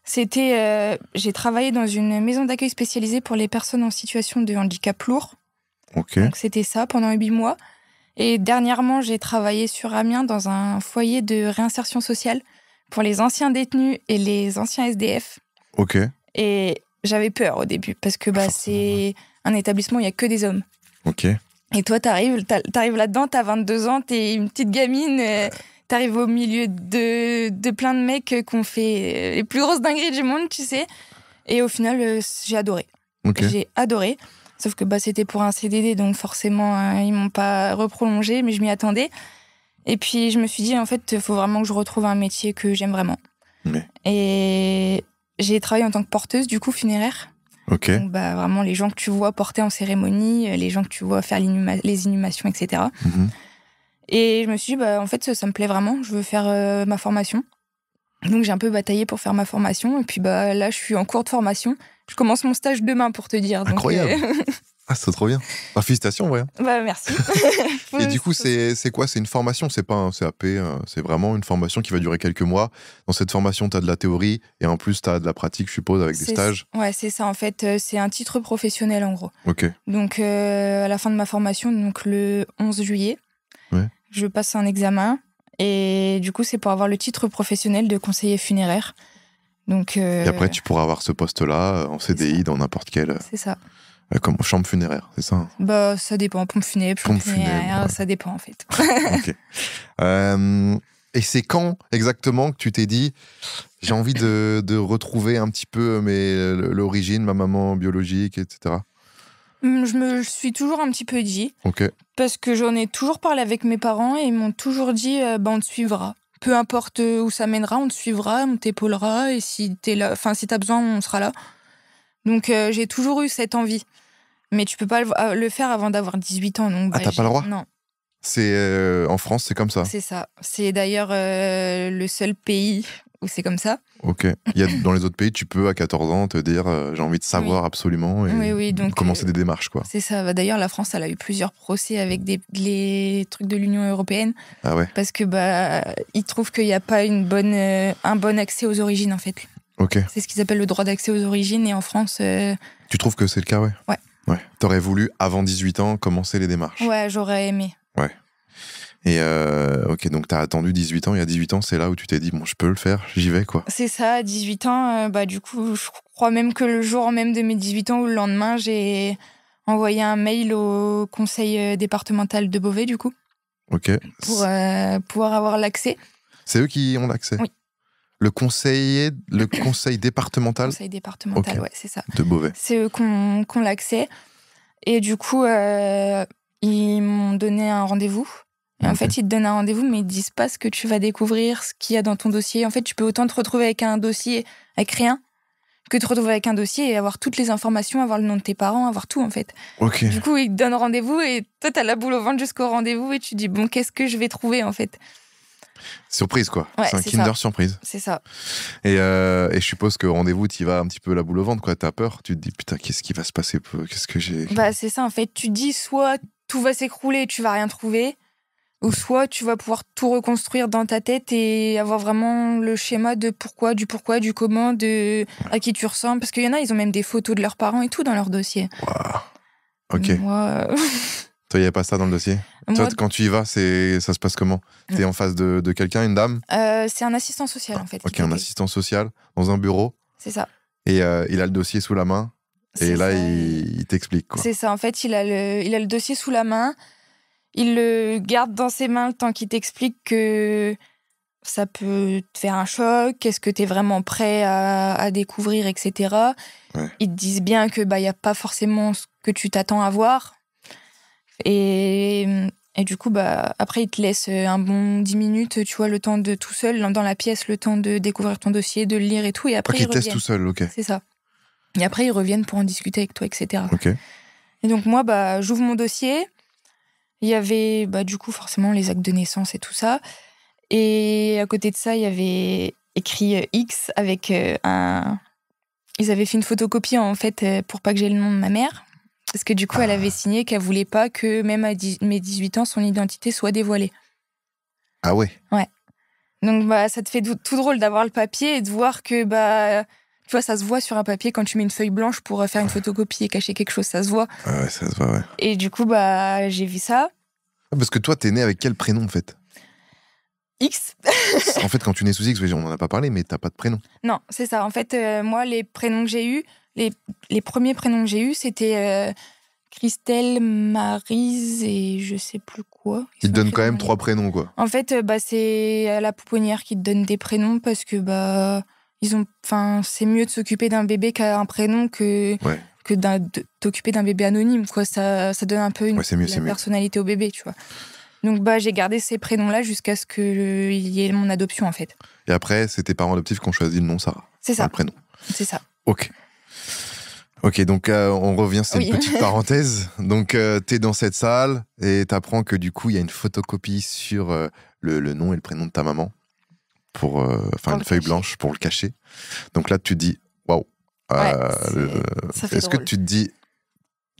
c'était... j'ai travaillé dans une maison d'accueil spécialisée pour les personnes en situation de handicap lourd. Ok. Donc, c'était ça pendant 8 mois. Et dernièrement, j'ai travaillé sur Amiens dans un foyer de réinsertion sociale pour les anciens détenus et les anciens SDF. Ok. Et j'avais peur au début parce que bah, c'est un établissement où il n'y a que des hommes. Ok. Et toi, t'arrives là-dedans, t'as 22 ans, t'es une petite gamine, t'arrives au milieu de plein de mecs qui ont fait les plus grosses dingueries du monde, tu sais. Et au final, j'ai adoré. Okay. J'ai adoré. Sauf que bah, c'était pour un CDD, donc forcément, ils m'ont pas reprolongé, mais je m'y attendais. Et puis, je me suis dit, en fait, il faut vraiment que je retrouve un métier que j'aime vraiment. Ouais. Et j'ai travaillé en tant que porteuse, du coup, funéraire. Ok. Donc, bah, vraiment, les gens que tu vois porter en cérémonie, les gens que tu vois faire les inhumations, etc. Mm-hmm. Et je me suis dit, bah, en fait, ça me plaît vraiment, je veux faire ma formation. Donc, j'ai un peu bataillé pour faire ma formation. Et puis, bah, là, je suis en cours de formation. Je commence mon stage demain, pour te dire. Incroyable. Donc, Ah, c'est trop bien. Ah, félicitations, ouais. Bah, merci. Et du coup, c'est quoi? C'est une formation, c'est pas un CAP, c'est vraiment une formation qui va durer quelques mois. Dans cette formation, tu as de la théorie et en plus, tu as de la pratique, je suppose, avec des stages. Ouais, c'est ça, en fait. C'est un titre professionnel, en gros. Ok. Donc, à la fin de ma formation, donc le 11 juillet, je passe un examen. Et du coup, c'est pour avoir le titre professionnel de conseiller funéraire. Donc, Et après, tu pourras avoir ce poste-là en CDI dans n'importe quel. C'est ça. Comme chambre funéraire, c'est ça, hein? Bah, ça dépend. Pompe funèbre, chambre funéraire, ouais. Ça dépend en fait. Ok. Et c'est quand exactement que tu t'es dit j'ai envie de retrouver un petit peu l'origine, ma maman biologique, etc. Je me suis toujours un petit peu dit. Ok. Parce que j'en ai toujours parlé avec mes parents et ils m'ont toujours dit on te suivra. Peu importe où ça mènera, on te suivra, on t'épaulera et si t'es là, enfin si t'as besoin, on sera là. Donc j'ai toujours eu cette envie. Mais tu peux pas le faire avant d'avoir 18 ans. Donc, t'as pas le droit? Non. C'est en France, c'est comme ça. C'est ça. C'est d'ailleurs le seul pays où c'est comme ça. Ok. Dans les autres pays, tu peux à 14 ans te dire j'ai envie de savoir absolument et donc, commencer des démarches, quoi. C'est ça. D'ailleurs, la France, elle a eu plusieurs procès avec les trucs de l'Union européenne. Ah ouais. Parce que ils trouvent qu'il n'y a pas un bon accès aux origines, en fait. Ok. C'est ce qu'ils appellent le droit d'accès aux origines et en France. Tu trouves que c'est le cas, ouais? Ouais. Ouais. T'aurais voulu, avant 18 ans, commencer les démarches? Ouais, j'aurais aimé. Ouais. Et ok, donc t'as attendu 18 ans, et à 18 ans, c'est là où tu t'es dit, bon, je peux le faire, j'y vais, quoi. C'est ça, à 18 ans, du coup, je crois même que le jour même de mes 18 ans ou le lendemain, j'ai envoyé un mail au conseil départemental de Beauvais, du coup. Ok. Pour pouvoir avoir l'accès. C'est eux qui ont l'accès? Oui. Le conseil départemental? Conseil départemental, okay. Ouais, c'est ça. De Beauvais. C'est eux qui ont l'accès. Et du coup, ils m'ont donné un rendez-vous. Et en fait, ils te donnent un rendez-vous, mais ils te disent pas ce que tu vas découvrir, ce qu'il y a dans ton dossier. En fait, tu peux autant te retrouver avec un dossier avec rien que te retrouver avec un dossier et avoir toutes les informations, avoir le nom de tes parents, avoir tout, en fait. Ok. Du coup, ils te donnent rendez-vous et toi, t'as la boule au ventre jusqu'au rendez-vous et tu dis, bon, qu'est-ce que je vais trouver, en fait? Surprise, quoi. Ouais, c'est un Kinder surprise. C'est ça. Et je suppose que rendez-vous, t'y vas un petit peu la boule au ventre, quoi. T'as peur, tu te dis, putain, qu'est-ce qui va se passer? Qu'est-ce que j'ai... C'est ça, en fait. Tu te dis, soit tout va s'écrouler et tu vas rien trouver, ou soit tu vas pouvoir tout reconstruire dans ta tête et avoir vraiment le schéma de pourquoi, du comment, de à qui tu ressembles. Parce qu'il y en a, ils ont même des photos de leurs parents et tout dans leur dossier. Wow. Ok. Moi, toi, il n'y a pas ça dans le dossier? Toi, quand tu y vas, ça se passe comment? T'es en face de quelqu'un, une dame? C'est un assistant social, en fait. Ok, un assistant social dans un bureau. C'est ça. Et il a le dossier sous la main. Et là, il t'explique, quoi. C'est ça. En fait, il a le dossier sous la main. Il le garde dans ses mains le temps qu'il t'explique que ça peut te faire un choc, est-ce que tu es vraiment prêt à découvrir, etc. Ouais. Ils te disent bien que y a pas forcément ce que tu t'attends à voir. Et du coup, après, ils te laissent un bon 10 minutes, tu vois, le temps de tout seul, dans la pièce, le temps de découvrir ton dossier, de le lire et tout. Et après, ils te laissent tout seul, ok. C'est ça. Et après, ils reviennent pour en discuter avec toi, etc. Ok. Et donc, moi, j'ouvre mon dossier. Il y avait, du coup, forcément, les actes de naissance et tout ça. Et à côté de ça, il y avait écrit X avec un... Ils avaient fait une photocopie, en fait, pour pas que j'ai le nom de ma mère. Parce que du coup, elle avait signé qu'elle voulait pas que, même à mes 18 ans, son identité soit dévoilée. Ah ouais? Ouais. Donc, ça te fait tout drôle d'avoir le papier et de voir que, tu vois, ça se voit sur un papier quand tu mets une feuille blanche pour faire une photocopie et cacher quelque chose, ça se voit. Ah ouais, ça se voit, ouais. Et du coup, j'ai vu ça. Parce que toi, t'es né avec quel prénom, en fait? X. En fait, quand tu nais sous X, on en a pas parlé, mais t'as pas de prénom. Non, c'est ça. En fait, moi, les prénoms que j'ai eus, les premiers prénoms que j'ai eus, c'était Christelle, Maryse et je sais plus quoi. Ils te donnent quand même 3 prénoms, quoi. En fait, c'est la pouponnière qui te donne des prénoms parce que, c'est mieux de s'occuper d'un bébé qui a un prénom que de t'occuper d'un bébé anonyme, quoi. Ça donne un peu la personnalité au bébé, tu vois. Donc, j'ai gardé ces prénoms-là jusqu'à ce qu'il y ait mon adoption, en fait. Et après, c'est tes parents adoptifs qui ont choisi le nom Sarah. C'est ça. Le prénom. C'est ça. Ok. Ok, donc on revient, c'est une petite parenthèse. Donc, t'es dans cette salle et t'apprends que du coup, il y a une photocopie sur le nom et le prénom de ta maman. Pour une feuille blanche pour le cacher. Donc là, tu te dis, waouh. Est-ce que tu te dis,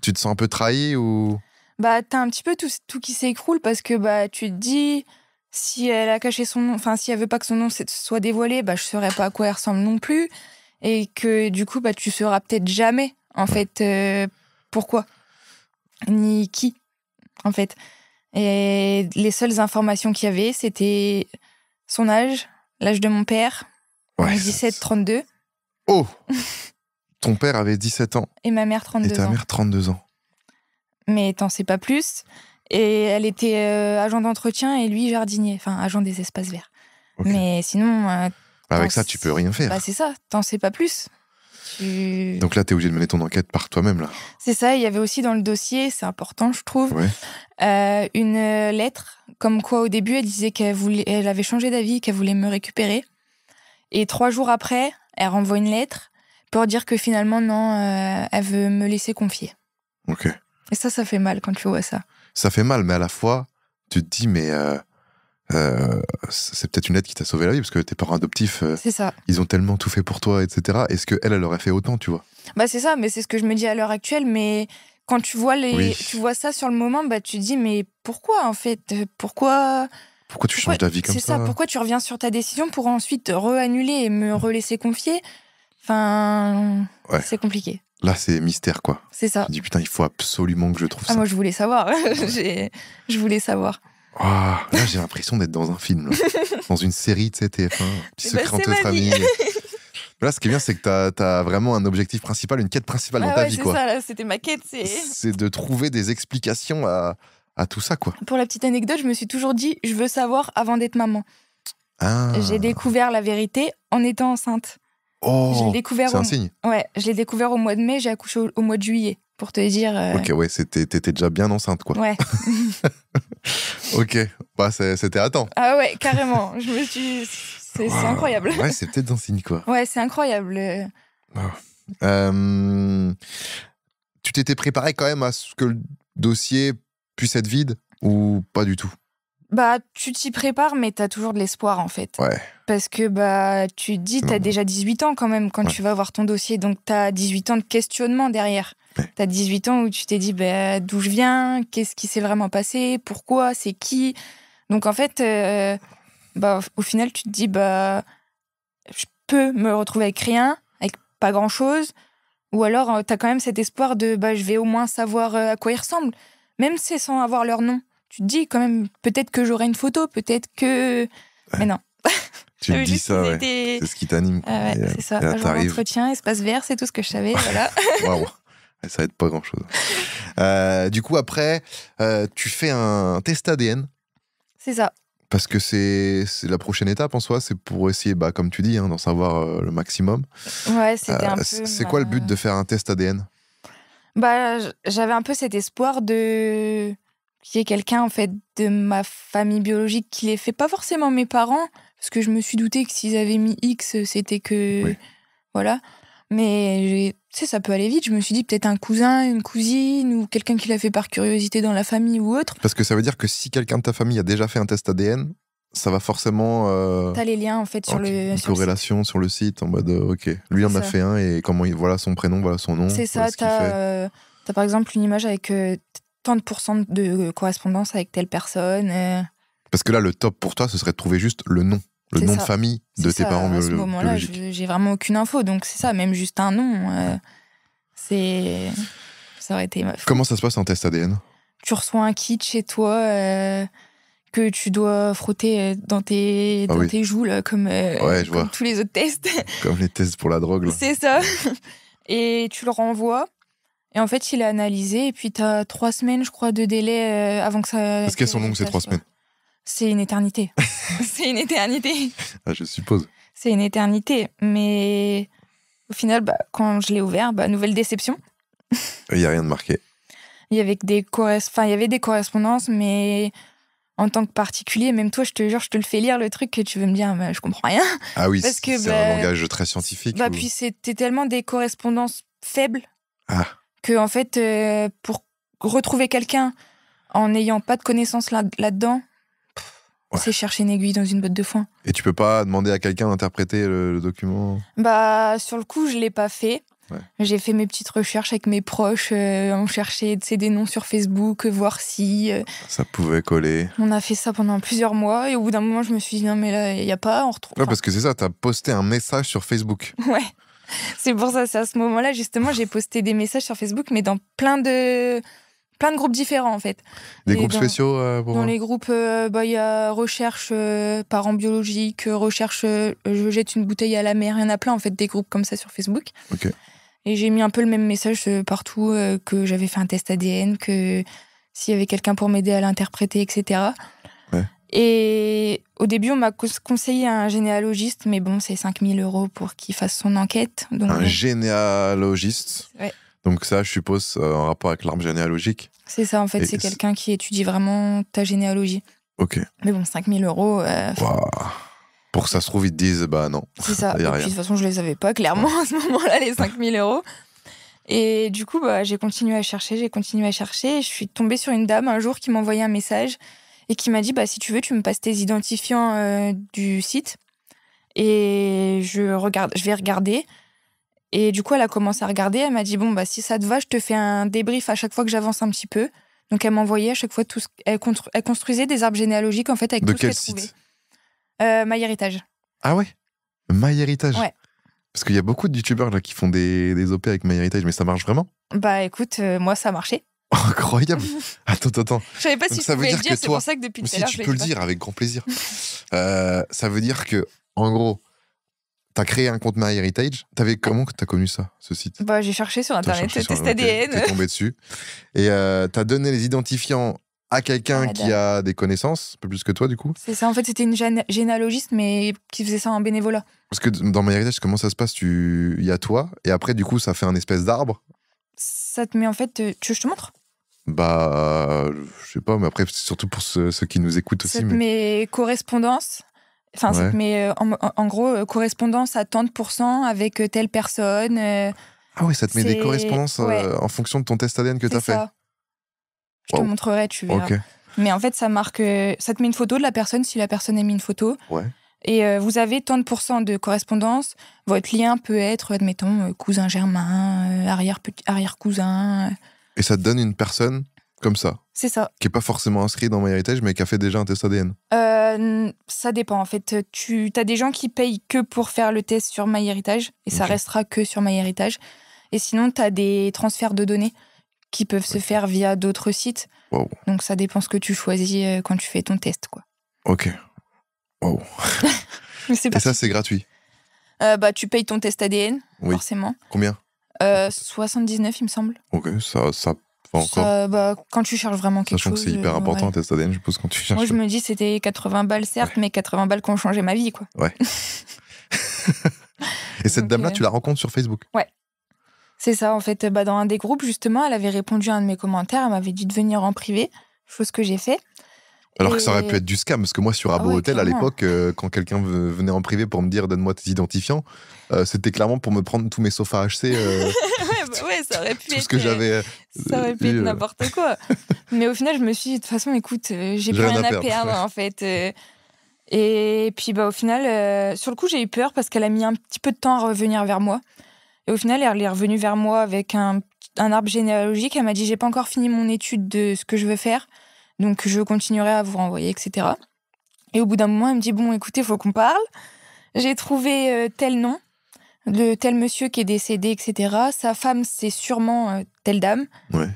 Tu te sens un peu trahi ou... Bah, t'as un petit peu tout qui s'écroule parce que bah, tu te dis, si elle a caché son nom, enfin, si elle veut pas que son nom soit dévoilé, bah, je saurais pas à quoi elle ressemble non plus. Et que du coup, bah, tu sauras peut-être jamais, en fait, pourquoi, ni qui, en fait. Et les seules informations qu'il y avait, c'était son âge, l'âge de mon père, 17-32. Oh Ton père avait 17 ans. Et ma mère, 32 ans. Et ta mère, 32 ans. Mais t'en sais pas plus. Et elle était agent d'entretien et lui jardinier, enfin agent des espaces verts. Okay. Mais sinon... avec ça, tu peux rien faire. Bah c'est ça, t'en sais pas plus. Donc là, t'es obligé de mener ton enquête par toi-même, là. C'est ça, il y avait aussi dans le dossier, c'est important, je trouve, une lettre, comme quoi au début, elle disait elle avait changé d'avis, qu'elle voulait me récupérer. Et 3 jours après, elle renvoie une lettre pour dire que finalement, non, elle veut me laisser confier. Ok. Et ça fait mal quand tu vois ça. Ça fait mal, mais à la fois, tu te dis, mais c'est peut-être une lettre qui t'a sauvé la vie, parce que tes parents adoptifs, c'est ça. Ils ont tellement tout fait pour toi, etc. Est-ce qu'elle aurait fait autant, tu vois? Bah c'est ça, mais c'est ce que je me dis à l'heure actuelle, mais quand tu vois, tu vois ça sur le moment, bah tu te dis, mais pourquoi en fait? Pourquoi tu changes d'avis comme ça? C'est ça, pourquoi tu reviens sur ta décision pour ensuite re-annuler et me relaisser confier? Enfin, c'est compliqué. Là, c'est mystère, quoi. C'est ça. Tu dis, putain, il faut absolument que je trouve ça. Moi, je voulais savoir. Je voulais savoir. Oh, là, j'ai l'impression d'être dans un film, là. Dans une série, tu sais, TF1, Petit secret entre famille. Là, ce qui est bien, c'est que t'as vraiment un objectif principal, une quête principale dans ta vie, quoi. C'est ça, là, c'était ma quête. C'est de trouver des explications à tout ça, quoi. Pour la petite anecdote, je me suis toujours dit, je veux savoir avant d'être maman. Ah. J'ai découvert la vérité en étant enceinte. Oh, c'est un signe. Ouais, je l'ai découvert au mois de mai, j'ai accouché au mois de juillet, pour te dire... Ok, ouais, t'étais déjà bien enceinte, quoi. Ouais. Ok, bah, c'était à temps. Ah ouais, carrément. Je me suis... C'est incroyable. Ouais, c'est peut-être un signe, quoi. Ouais, c'est incroyable. Tu t'étais préparé quand même à ce que le dossier puisse être vide ou pas du tout? Bah, tu t'y prépares, mais t'as toujours de l'espoir, en fait. Ouais. Parce que bah, tu te dis, t'as déjà 18 ans quand même quand tu vas voir ton dossier, donc t'as 18 ans de questionnement derrière. Ouais. T'as 18 ans où tu t'es dit, bah, d'où je viens, qu'est-ce qui s'est vraiment passé, pourquoi, c'est qui. Donc en fait, bah, au final, tu te dis, bah, je peux me retrouver avec rien, avec pas grand-chose, ou alors t'as quand même cet espoir de, bah, je vais au moins savoir à quoi ils ressemblent, même si c'est sans avoir leur nom. Tu te dis quand même, peut-être que j'aurai une photo, peut-être que... Ouais. Mais non. Tu te dis ça, ouais. C'est ce qui t'anime. C'est ça. Agent d'entretien, espace vert, c'est tout ce que je savais. Voilà. Waouh. Ça aide pas grand-chose. Du coup, après, tu fais un test ADN. C'est ça. Parce que c'est la prochaine étape en soi, c'est pour essayer, bah, comme tu dis, d'en savoir le maximum. Ouais, c'était un peu... C'est quoi le but de faire un test ADN? Bah, j'avais un peu cet espoir de... qu'il y ait quelqu'un, en fait, de ma famille biologique qui l'ait fait. Pas forcément mes parents, parce que je me suis douté que s'ils avaient mis X, c'était que... Oui. Voilà. Mais, tu sais, ça peut aller vite. Je me suis dit peut-être un cousin, une cousine, ou quelqu'un qui l'a fait par curiosité dans la famille ou autre. Parce que ça veut dire que si quelqu'un de ta famille a déjà fait un test ADN, ça va forcément... T'as les liens, en fait, sur le une corrélation sur le site, en mode, ok, lui en a fait un, et comment voilà son prénom, voilà son nom. C'est ça, t'as par exemple une image avec... tant de % de correspondance avec telle personne. Parce que là, le top pour toi, ce serait de trouver juste le nom. Le nom de famille de tes parents biologiques. À ce moment-là, j'ai vraiment aucune info. Donc c'est ça, même juste un nom. Ça aurait été... Comment ça se passe un test ADN? Tu reçois un kit chez toi que tu dois frotter dans tes joues, là, comme tous les autres tests. Comme les tests pour la drogue. Là. C'est ça. Et tu le renvoies. Et en fait, il est analysé. Et puis, tu as 3 semaines, je crois, de délai avant que ça... Est-ce qu'elles sont longues, ces 3 semaines? C'est une éternité. C'est une éternité. Ah, je suppose. C'est une éternité. Mais au final, bah, quand je l'ai ouvert, bah, nouvelle déception. Il n'y a rien de marqué. Il y avait des correspondances, mais en tant que particulier, même toi, je te jure, je te le fais lire, le truc, que tu veux me dire, bah, je comprends rien. Ah oui, c'est un langage très scientifique. Bah, puis c'était tellement des correspondances faibles que, en fait, pour retrouver quelqu'un en n'ayant pas de connaissances là-dedans, c'est chercher une aiguille dans une botte de foin. Et tu peux pas demander à quelqu'un d'interpréter le document? Bah, sur le coup, je l'ai pas fait. Ouais. J'ai fait mes petites recherches avec mes proches. On cherchait des noms sur Facebook, voir si... Ça pouvait coller. On a fait ça pendant plusieurs mois. Et au bout d'un moment, je me suis dit, non, mais là, il n'y a pas, on retrouve. Ouais, parce que c'est ça, t'as posté un message sur Facebook. Ouais. C'est pour ça, c'est à ce moment-là, justement, j'ai posté des messages sur Facebook, mais dans plein de groupes différents, en fait. Des Et groupes spéciaux pour... Dans les groupes, il y a recherche parents biologiques, recherche je jette une bouteille à la mer. Il y en a plein, en fait, des groupes comme ça sur Facebook. Ok. Et j'ai mis un peu le même message partout, que j'avais fait un test ADN, que s'il y avait quelqu'un pour m'aider à l'interpréter, etc. Ouais. Et au début, on m'a conseillé un généalogiste, mais bon, c'est 5 000 € pour qu'il fasse son enquête. Donc, Un généalogiste. Ouais. Donc ça, je suppose, en rapport avec l'arbre généalogique. C'est ça, en fait, c'est quelqu'un qui étudie vraiment ta généalogie. Ok. Mais bon, 5 000 €... Wow. Pour que ça se trouve, ils te disent, bah non. C'est ça. Y a Et rien. puis, de toute façon, je les avais pas, clairement, à ce moment-là, les 5 000 €. Et du coup, j'ai continué à chercher. Et je suis tombée sur une dame un jour qui m'a envoyé un message et qui m'a dit, si tu veux, tu me passes tes identifiants du site. Et je vais regarder. Et du coup, elle a commencé à regarder. Elle m'a dit, bon, si ça te va, je te fais un débrief à chaque fois que j'avance un petit peu. Donc, elle m'envoyait à chaque fois tout ce... Elle construisait des arbres généalogiques, en fait, avec De tout ce quel qu'elle trouvait. site? MyHéritage. Ah ouais? MyHéritage. Ouais. Parce qu'il y a beaucoup de youtubeurs là qui font des OP avec MyHéritage, mais ça marche vraiment? Écoute, moi, ça marchait. Incroyable. Attends. Je savais pas Donc si ça je veut pouvais dire le dire, que c'est toi- pour ça que depuis tout à Si l'heure, tu je peux l'ai le dit dire avec grand plaisir. Ça veut dire que, en gros, t'as créé un compte MyHéritage. Comment que t'as connu ça, ce site? J'ai cherché sur T'as Internet, cherché test sur- ok, ADN. T'es tombé dessus. Et t'as donné les identifiants à quelqu'un Madame. qui a des connaissances, un peu plus que toi, du coup. C'est ça, en fait, c'était une généalogiste, mais qui faisait ça en bénévolat. Parce que dans MyHéritage, comment ça se passe? Il y a toi, et après, du coup, ça fait un espèce d'arbre. Ça te met, en fait... Tu veux que je te montre? Je sais pas, mais après, c'est surtout pour ceux qui nous écoutent Ça aussi. te met correspondance. Enfin, ça Ouais. te met, en gros, correspondance à tant de % avec telle personne. Ah ouais, ça te met des c'est- correspondances ouais. en fonction de ton test ADN que C'est t'as fait. ça. Je te Wow. montrerai, tu verras. Ok. Mais en fait, ça marque... ça te met une photo de la personne, si la personne a mis une photo. Ouais. Et vous avez tant de % de correspondance. Votre lien peut être, admettons, cousin germain, arrière-cousin. Et ça te donne une personne comme ça, C'est ça. qui est pas forcément inscrite dans MyHéritage, mais qui a fait déjà un test ADN. Ça dépend, en fait. Tu as des gens qui payent que pour faire le test sur MyHéritage, et ça Ok. restera que sur MyHéritage. Et sinon, tu as des transferts de données qui peuvent se faire via d'autres sites. Wow. Donc, ça dépend ce que tu choisis quand tu fais ton test, quoi. Ok. Wow. Mais c'est Et pas ça, c'est gratuit. tu payes ton test ADN, Oui. forcément. Combien? 79, il me semble. Ok, ça va encore. Ça, quand tu cherches vraiment quelque Sachant chose. que c'est hyper important, ouais. un test ADN, je suppose, quand tu cherches. Moi, je me dis, c'était 80 balles, certes, mais 80 balles qui ont changé ma vie, quoi. Et cette Donc, dame-là, tu la rencontres sur Facebook? C'est ça, en fait. Dans un des groupes, justement, elle avait répondu à un de mes commentaires. Elle m'avait dit de venir en privé, chose que j'ai fait. Alors que ça aurait Et- pu être du scam, parce que moi, sur Abo ouais, Hotel, à clairement. l'époque, quand quelqu'un venait en privé pour me dire donne-moi tes identifiants, c'était clairement pour me prendre tous mes sofas HC, ouais, ça aurait pu tout être... ce que j'avais. Ça aurait pu être n'importe quoi. Mais au final, je me suis dit, de toute façon, écoute, j'ai plus rien à perdre, en fait. Et puis, au final, sur le coup, j'ai eu peur parce qu'elle a mis un petit peu de temps à revenir vers moi. Et au final, elle est revenue vers moi avec un arbre généalogique. Elle m'a dit, j'ai pas encore fini mon étude de ce que je veux faire, donc je continuerai à vous renvoyer, etc. Et au bout d'un moment, elle me dit, bon, écoutez, il faut qu'on parle. J'ai trouvé tel nom, de tel monsieur qui est décédé, etc. Sa femme, c'est sûrement telle dame. Ouais.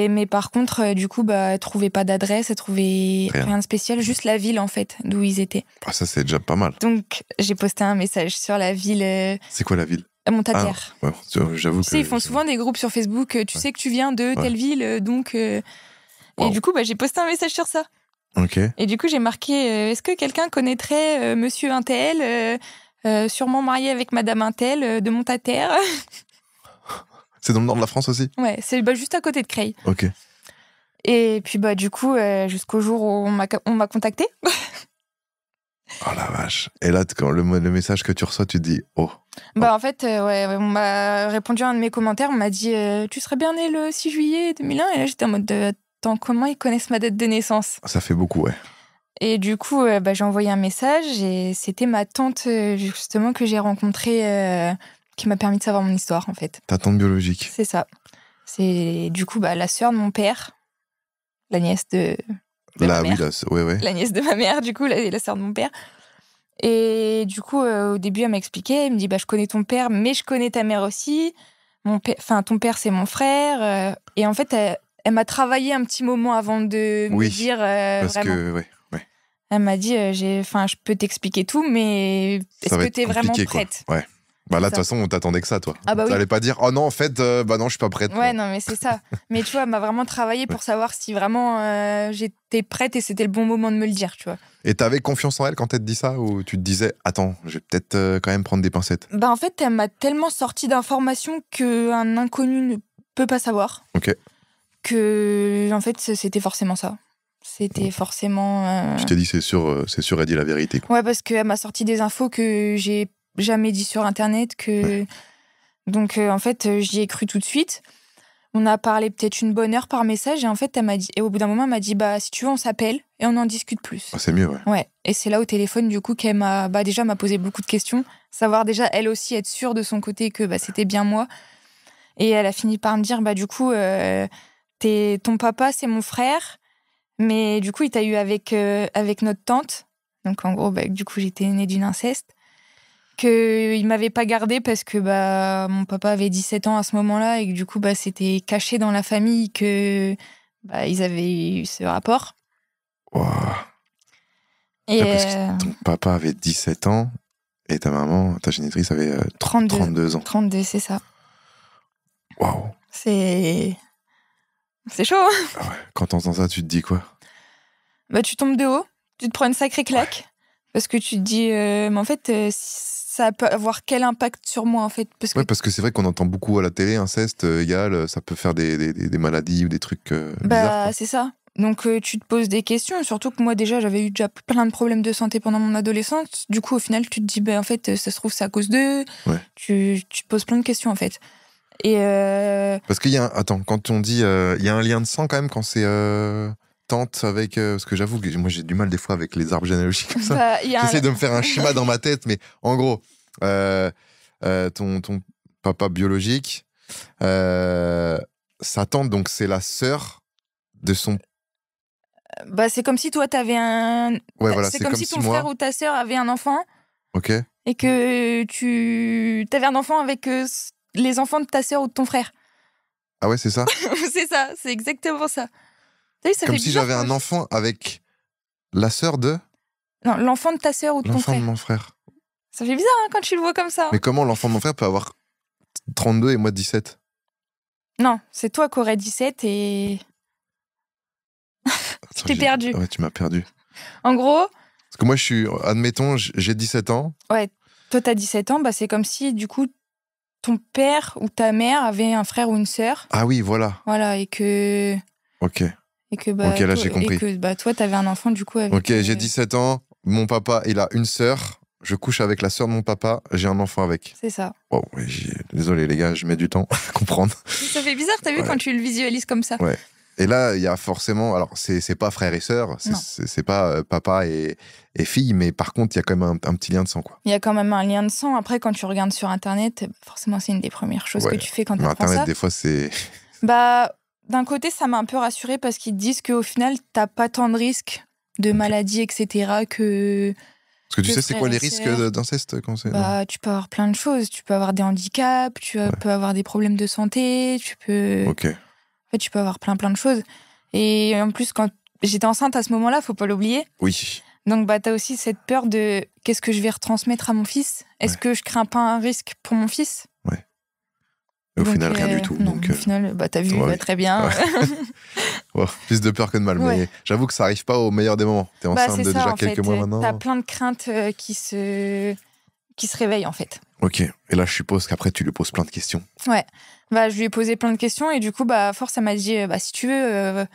Mais par contre, du coup, elle trouvait pas d'adresse, elle trouvait rien de spécial, juste la ville, en fait, d'où ils étaient. Ah, ça, c'est déjà pas mal. Donc, j'ai posté un message sur la ville C'est quoi la ville? Montadière. Ouais, j'avoue Tu sais, ils font souvent des groupes sur Facebook, tu sais que tu viens de telle ville, donc... Wow. Et du coup, j'ai posté un message sur ça. Ok. Et du coup, j'ai marqué, est-ce que quelqu'un connaîtrait monsieur Untel, sûrement marié avec madame Untel, de Montataire? C'est dans le nord de la France aussi? Ouais, c'est juste à côté de Creil. Ok. Et puis, du coup, jusqu'au jour où on m'a contacté. Oh la vache. Et là, quand le message que tu reçois, tu te dis oh. En fait, on m'a répondu à un de mes commentaires, on m'a dit tu serais bien né le 6 juillet 2001. Et là, j'étais en mode attends, comment ils connaissent ma date de naissance? Ça fait beaucoup, ouais. Et du coup, j'ai envoyé un message et c'était ma tante, justement, que j'ai rencontrée qui m'a permis de savoir mon histoire, en fait. Ta tante biologique. C'est ça. C'est du coup la sœur de mon père, la nièce de ma mère. Ouais. La nièce de ma mère, du coup, la sœur de mon père. Et du coup, au début, elle m'a expliqué, elle me dit, je connais ton père, mais je connais ta mère aussi. Ton père, c'est mon frère. Et en fait, elle m'a travaillé un petit moment avant de me dire parce vraiment. Que, ouais. Elle m'a dit, je peux t'expliquer tout, mais est-ce que t'es vraiment prête? Ouais. Bah là, de toute façon, on t'attendait que ça, toi. Ah bah oui. T'allais pas dire, oh non, en fait, non, je suis pas prête. Ouais, non, mais c'est ça. Mais tu vois, elle m'a vraiment travaillé pour savoir si vraiment j'étais prête et c'était le bon moment de me le dire, tu vois. Et t'avais confiance en elle quand elle te dit ça, ou tu te disais, attends, je vais peut-être quand même prendre des pincettes? En fait, elle m'a tellement sorti d'informations qu'un inconnu ne peut pas savoir. Ok. Que, en fait, c'était forcément ça. C'était forcément. Tu t'es dit, c'est sûr, elle dit la vérité, quoi. Ouais, parce qu'elle m'a sorti des infos que j'ai jamais dit sur Internet. Donc, en fait, j'y ai cru tout de suite. On a parlé peut-être une bonne heure par message et en fait, elle m'a dit, et au bout d'un moment, elle m'a dit, si tu veux, on s'appelle et on en discute plus. Ah, c'est mieux, ouais. Ouais. Et c'est là au téléphone, du coup, qu'elle m'a posé beaucoup de questions. Savoir déjà, elle aussi, être sûre de son côté que c'était bien moi. Et elle a fini par me dire, du coup, ton papa, c'est mon frère, mais du coup, il t'a eu avec notre tante. Donc, en gros, du coup, j'étais née d'une inceste. Qu'il m'avait pas gardée parce que mon papa avait 17 ans à ce moment-là et que du coup c'était caché dans la famille que ils avaient eu ce rapport. Wow. Et parce que ton papa avait 17 ans et ta maman, ta génitrice avait 32 ans. 32, c'est ça. Waouh. C'est chaud, hein. Ah ouais. Quand t'entends ça, tu te dis quoi? Tu tombes de haut, tu te prends une sacrée claque parce que tu te dis mais en fait ça peut avoir quel impact sur moi, en fait? Parce que c'est vrai qu'on entend beaucoup à la télé, inceste égal, ça peut faire des maladies ou des trucs bizarres. C'est ça. Donc, tu te poses des questions, surtout que moi, déjà, j'avais eu plein de problèmes de santé pendant mon adolescence. Du coup, au final, tu te dis, en fait, ça se trouve, c'est à cause d'eux. Ouais. Tu te poses plein de questions, en fait. Et Parce qu'il y a quand on dit, il y a un lien de sang quand même quand c'est tante avec... parce que j'avoue que moi, j'ai du mal des fois avec les arbres généalogiques comme ça. J'essaie de me faire un schéma dans ma tête, mais en gros, ton papa biologique, sa tante, donc c'est la sœur de son... c'est comme si toi, t'avais un... Ouais, voilà, c'est comme si ton frère ou ta sœur avait un enfant. Ok. Et que tu avais un enfant avec les enfants de ta sœur ou de ton frère. Ah ouais, c'est ça? C'est ça, c'est exactement ça. Ça comme si j'avais un enfant avec la sœur de... Non, l'enfant de ta sœur ou de ton frère. L'enfant de mon frère. Ça fait bizarre quand tu le vois comme ça. Mais comment l'enfant de mon frère peut avoir 32 et moi 17? Non, c'est toi qui aurais 17 et... Je t'ai perdu. Ouais, tu m'as perdu. En gros... Parce que moi, admettons, j'ai 17 ans. Ouais, toi, t'as 17 ans, c'est comme si, du coup, ton père ou ta mère avait un frère ou une sœur. Ah oui, voilà. Voilà, et que... Ok. Et que, ok, là, j'ai compris. Et que, toi, t'avais un enfant, du coup, avec... Ok, j'ai 17 ans, mon papa, il a une sœur, je couche avec la sœur de mon papa, j'ai un enfant avec. C'est ça. Oh, désolé, les gars, je mets du temps à comprendre. Ça fait bizarre, t'as vu, quand tu le visualises comme ça. Ouais. Et là, il y a forcément... Alors, c'est pas frère et sœur, c'est pas papa et fille, mais par contre, il y a quand même un petit lien de sang, quoi. Il y a quand même un lien de sang. Après, quand tu regardes sur Internet, forcément, c'est une des premières choses que tu fais quand tu apprends ça. Internet, des fois, c'est... D'un côté, ça m'a un peu rassurée parce qu'ils disent qu'au final, t'as pas tant de risques de maladies, etc. que... Parce que tu sais, c'est quoi les risques d'inceste quand c'est... Tu peux avoir plein de choses. Tu peux avoir des handicaps, tu peux avoir des problèmes de santé, tu peux... Ok. En fait, tu peux avoir plein de choses. Et en plus, quand j'étais enceinte à ce moment-là, faut pas l'oublier. Oui. Donc, t'as aussi cette peur de qu'est-ce que je vais retransmettre à mon fils? Est-ce que je crains pas un risque pour mon fils? Ouais. Et au final, rien du tout. Non, donc, au final, t'as vu, très bien. Ouais. Plus de peur que de mal. Ouais. Mais j'avoue que ça arrive pas au meilleur des moments. T'es enceinte de déjà quelques mois maintenant. T'as plein de craintes qui se réveillent, en fait. Ok. Et là, je suppose qu'après, tu lui poses plein de questions. Ouais. Je lui ai posé plein de questions et du coup, force, elle m'a dit, si tu veux, elle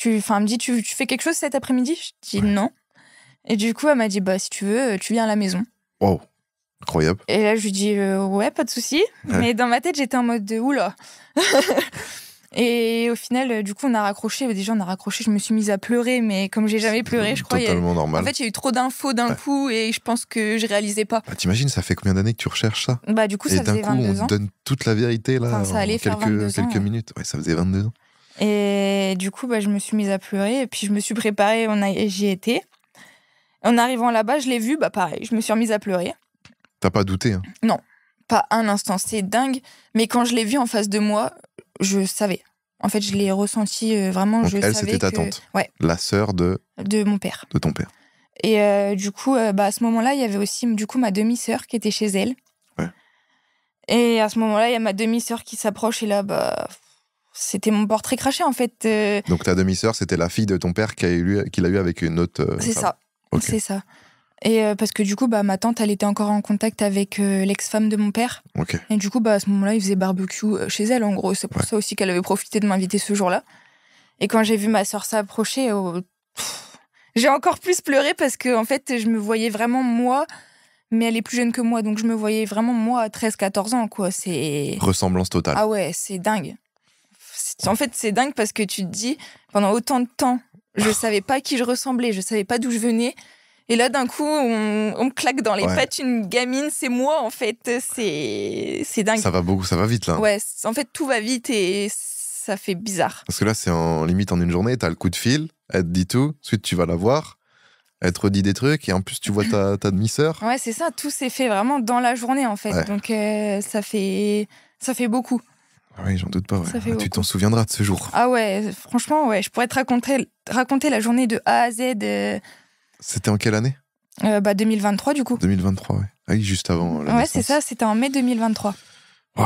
me dit, tu fais quelque chose cet après-midi? Je dis non. Et du coup, elle m'a dit, si tu veux, tu viens à la maison. Wow. Incroyable. Et là, je lui dis, ouais, pas de souci. Ouais. Mais dans ma tête, j'étais en mode de oula. Et au final, du coup, on a raccroché. Déjà, je me suis mise à pleurer, mais comme j'ai jamais pleuré, je crois. Totalement normal. En fait, il y a eu trop d'infos d'un coup et je pense que je réalisais pas. Bah, t'imagines, ça fait combien d'années que tu recherches ça? Bah, du coup, ça faisait 22 ans. Et d'un coup, on te donne toute la vérité, là, ça allait faire quelques minutes. Ouais, ça faisait 22 ans. Et du coup, je me suis mise à pleurer. Et puis, je me suis préparée, j'y étais. En arrivant là-bas, je l'ai vu, pareil, je me suis remise à pleurer. T'as pas douté, hein? Non, pas un instant, c'est dingue. Mais quand je l'ai vu en face de moi, je savais. En fait, je l'ai ressenti vraiment. Donc je elle, savais c'était ta tante. Ouais. La sœur de mon père. De ton père. Et du coup, à ce moment-là, il y avait aussi du coup ma demi-sœur qui était chez elle. Ouais. Et à ce moment-là, il y a ma demi-sœur qui s'approche et là, c'était mon portrait craché en fait. Donc ta demi-sœur, c'était la fille de ton père qu'il a eu avec une autre c'est femme. ça. Okay. C'est ça. Et parce que du coup, ma tante, elle était encore en contact avec l'ex-femme de mon père. Okay. Et du coup, à ce moment-là, ils faisaient barbecue chez elle, en gros. C'est pour ça aussi qu'elle avait profité de m'inviter ce jour-là. Et quand j'ai vu ma sœur s'approcher, j'ai encore plus pleuré parce que, en fait, je me voyais vraiment moi, mais elle est plus jeune que moi. Donc, je me voyais vraiment moi à 13-14 ans, quoi. C'est... Ressemblance totale. Ah ouais, c'est dingue. En fait, c'est dingue parce que tu te dis, pendant autant de temps, je savais pas à qui je ressemblais, je savais pas d'où je venais. Et là, d'un coup, on me claque dans les pattes une gamine, c'est moi, en fait. C'est dingue. Ça va vite, là. Ouais, en fait, tout va vite et ça fait bizarre. Parce que là, c'est limite en une journée, t'as le coup de fil, elle te dit tout, ensuite tu vas la voir, elle te redit des trucs, et en plus, tu vois ta demi-sœur. Ouais, c'est ça, tout s'est fait vraiment dans la journée, en fait. Ouais. Donc, ça fait beaucoup. Oui, j'en doute pas. Ouais. Tu t'en souviendras de ce jour. Ah ouais, franchement, ouais, je pourrais te raconter la journée de A à Z. C'était en quelle année 2023, du coup. 2023, ouais. Ah oui, juste avant la naissance. Ouais, c'est ça, c'était en mai 2023. Wow.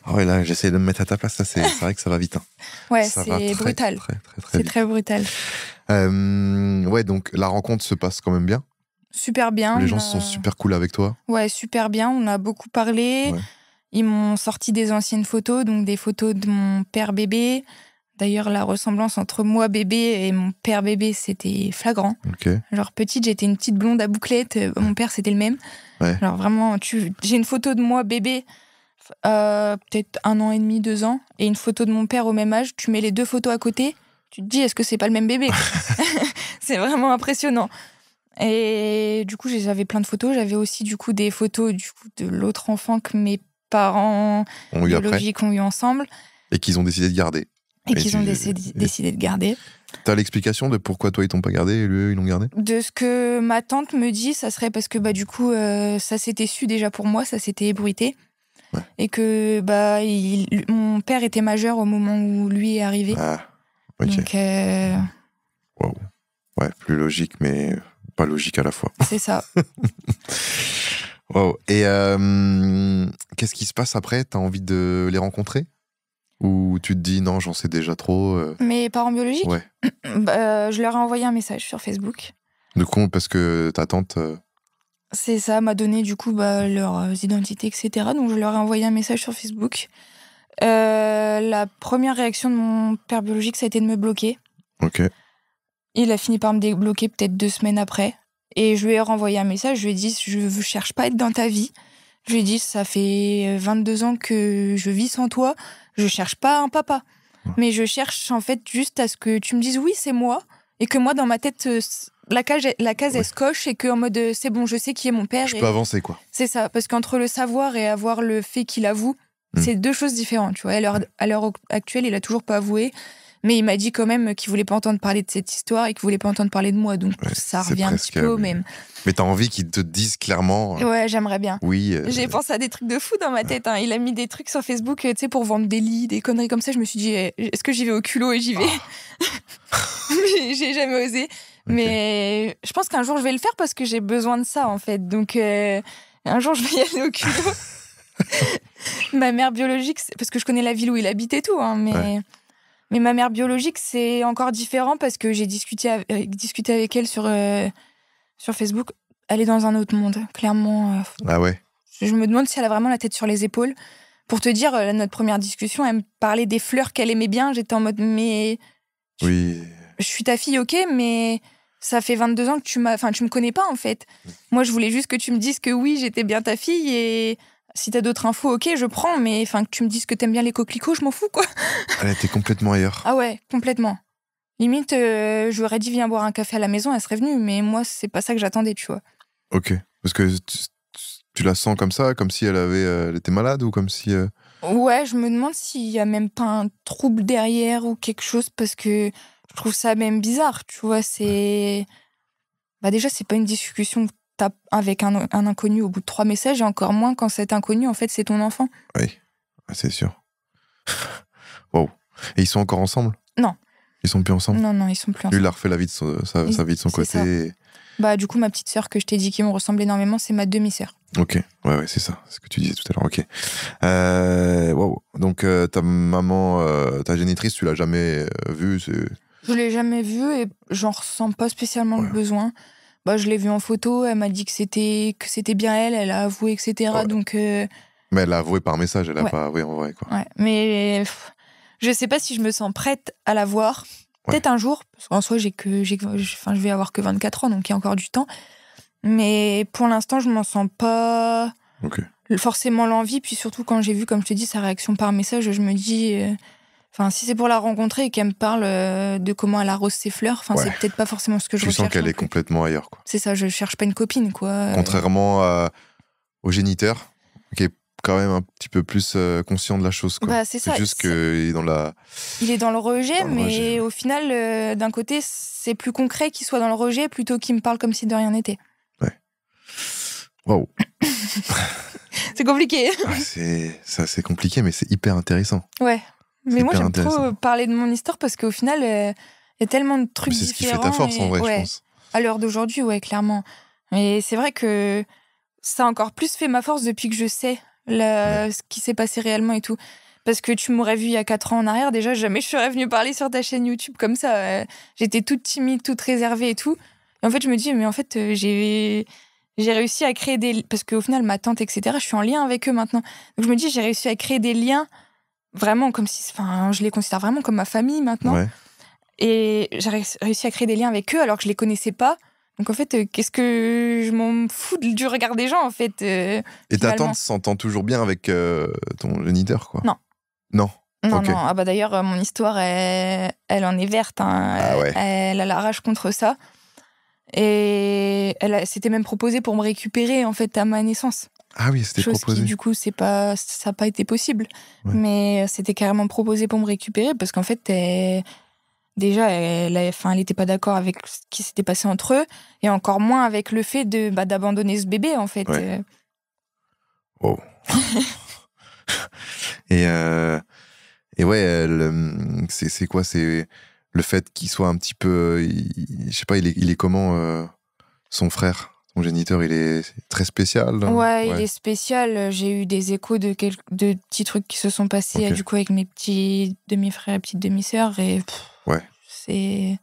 Oh, ouais, là, j'essaie de me mettre à ta place, ça, c'est vrai que ça va vite. Hein. Ouais, c'est brutal. Très c'est vite. Très brutal. Ouais, donc la rencontre se passe quand même bien. Super bien. Les gens sont super cool avec toi. Ouais, super bien, on a beaucoup parlé. Ouais. Ils m'ont sorti des anciennes photos, donc des photos de mon père bébé. D'ailleurs, la ressemblance entre moi bébé et mon père bébé, c'était flagrant. Okay. Genre petite, j'étais une petite blonde à bouclettes. Mon père, c'était le même. Ouais. Alors vraiment, j'ai une photo de moi bébé, peut-être 1 an et demi, 2 ans, et une photo de mon père au même âge. Tu mets les deux photos à côté, tu te dis, est-ce que c'est pas le même bébé? C'est vraiment impressionnant. Et du coup, j'avais plein de photos. J'avais aussi du coup des photos de l'autre enfant que mes parents biologiques ont eu ensemble. Et qu'ils ont décidé de garder. Et qu'ils ont décidé de garder. T'as l'explication de pourquoi toi ils t'ont pas gardé et eux ils l'ont gardé? De ce que ma tante me dit, ça serait parce que du coup ça s'était su déjà pour moi, ça s'était ébruité. Ouais. Et que mon père était majeur au moment où lui est arrivé. Ah, ok. Donc wow. Ouais, plus logique mais pas logique à la fois. C'est ça. Wow. Et qu'est-ce qui se passe après? T'as envie de les rencontrer? Ou tu te dis non, j'en sais déjà trop Mes parents biologiques? Ouais. Je leur ai envoyé un message sur Facebook. De con, parce que ta tante... C'est ça, m'a donné du coup leurs identités, etc. Donc je leur ai envoyé un message sur Facebook. La première réaction de mon père biologique, ça a été de me bloquer. Ok. Il a fini par me débloquer peut-être 2 semaines après. Et je lui ai renvoyé un message, je lui ai dit, je ne cherche pas à être dans ta vie. Je lui ai dit, ça fait 22 ans que je vis sans toi. Je cherche pas un papa, mais je cherche en fait juste à ce que tu me dises oui, c'est moi, et que moi dans ma tête la case elle se coche et que en mode c'est bon, je sais qui est mon père. Je peux avancer quoi. C'est ça, parce qu'entre le savoir et avoir le fait qu'il avoue, c'est 2 choses différentes. Tu vois, à l'heure actuelle, il a toujours pas avoué, mais il m'a dit quand même qu'il voulait pas entendre parler de cette histoire et qu'il voulait pas entendre parler de moi, donc ça revient un petit peu au même. Mais t'as envie qu'ils te disent clairement. Ouais, j'aimerais bien. Oui. J'ai pensé à des trucs de fou dans ma tête. Hein. Il a mis des trucs sur Facebook, tu sais, pour vendre des lits, des conneries comme ça. Je me suis dit, est-ce que j'y vais au culot et j'y vais? Mais j'ai jamais osé. Okay. Mais je pense qu'un jour je vais le faire parce que j'ai besoin de ça en fait. Donc un jour je vais y aller au culot. Ma mère biologique, parce que je connais la ville où il habite et tout, hein, mais ma mère biologique c'est encore différent parce que j'ai discuté avec elle sur Facebook. Elle est dans un autre monde, clairement. Ah ouais. Je me demande si elle a vraiment la tête sur les épaules. Pour te dire, notre première discussion, elle me parlait des fleurs qu'elle aimait bien. J'étais en mode, mais... Oui. Je suis ta fille, ok, mais ça fait 22 ans que tu me connais pas, en fait. Moi, je voulais juste que tu me dises que oui, j'étais bien ta fille et Si t'as d'autres infos, ok, je prends, mais enfin, que tu me dises que t'aimes bien les coquelicots, je m'en fous, quoi. Elle était complètement ailleurs. Ah ouais, complètement. Limite, je lui aurais dit viens boire un café à la maison, elle serait venue, mais moi, c'est pas ça que j'attendais, tu vois. Ok. Parce que tu la sens comme ça, comme si elle était malade ou comme si. Ouais, je me demande s'il y a même pas un trouble derrière ou quelque chose, parce que je trouve ça même bizarre, tu vois. C'est. Bah déjà, c'est pas une discussion que t'as avec un inconnu au bout de 3 messages, et encore moins quand cet inconnu, en fait, c'est ton enfant. Oui, c'est sûr. Wow. Et ils sont encore ensemble? Non. Ils sont plus ensemble? Non, ils sont plus ensemble. Lui, il a refait la vie de sa vie de son côté. Bah, du coup, ma petite sœur que je t'ai dit qui me ressemble énormément, c'est ma demi-sœur. Ok, ouais, c'est ça, c'est ce que tu disais tout à l'heure, ok. Wow. Donc, ta maman, ta génitrice, tu l'as jamais vue? Je l'ai jamais vue et j'en ressens pas spécialement le besoin. Bah, je l'ai vue en photo, elle m'a dit que c'était bien elle a avoué, etc. Ouais. Donc, Mais elle a avoué par message, elle a Ouais. pas avoué en vrai, quoi. ouais. Mais je sais pas si je me sens prête à la voir. Peut-être un jour, parce qu'en soi, je vais avoir que 24 ans, donc il y a encore du temps. Mais pour l'instant, je m'en sens pas forcément l'envie. Puis surtout, quand j'ai vu, comme je te dis, sa réaction par message, je me dis... si c'est pour la rencontrer et qu'elle me parle de comment elle arrose ses fleurs, c'est peut-être pas forcément ce que je recherche. Tu sens qu'elle est complètement ailleurs, quoi. C'est ça, je cherche pas une copine, quoi. Contrairement au géniteur, qui est quand même un petit peu plus conscient de la chose, quoi. Bah, c'est ça. Juste qu'il est dans la... Il est dans le rejet, mais au final, d'un côté, c'est plus concret qu'il soit dans le rejet plutôt qu'il me parle comme si de rien n'était. Ouais. Waouh. C'est compliqué. C'est compliqué, mais c'est hyper intéressant. Ouais. Mais moi, j'aime trop parler de mon histoire parce qu'au final, il y a tellement de trucs différents. C'est ce qui fait ta force, en vrai, je pense. À l'heure d'aujourd'hui, ouais, clairement. Mais c'est vrai que ça a encore plus fait ma force depuis que je sais ce qui s'est passé réellement et tout. Parce que tu m'aurais vu il y a 4 ans en arrière, déjà, jamais je serais venue parler sur ta chaîne YouTube comme ça. J'étais toute timide, toute réservée et tout. Et en fait, je me dis, mais en fait, j'ai réussi à créer des... Parce qu'au final, ma tante, etc., je suis en lien avec eux maintenant. Donc je me dis, j'ai réussi à créer des liens vraiment comme si... je les considère vraiment comme ma famille maintenant. Ouais. Et j'ai réussi à créer des liens avec eux alors que je les connaissais pas. Donc en fait, qu'est-ce que je m'en fous du regard des gens, en fait. Et ta tante s'entend toujours bien avec ton géniteur, quoi? Non. Non. Non. Ah bah d'ailleurs, mon histoire, elle en est verte. Hein. Ah ouais. Elle a la rage contre ça. Et elle s'était même proposée pour me récupérer, en fait, à ma naissance. Ah oui, c'était proposé. Chose qui, du coup, ça n'a pas été possible. Ouais. Mais c'était carrément proposé pour me récupérer parce qu'en fait, déjà, elle n'était pas d'accord avec ce qui s'était passé entre eux et encore moins avec le fait d'abandonner ce bébé, en fait. Ouais. Oh. Et ouais, c'est quoi? C'est le fait qu'il soit un petit peu... je sais pas, il est comment, son frère? Son géniteur, il est très spécial. Ouais, il est spécial. J'ai eu des échos de petits trucs qui se sont passés du coup avec mes petits demi-frères et petites demi-sœurs. Et c'est...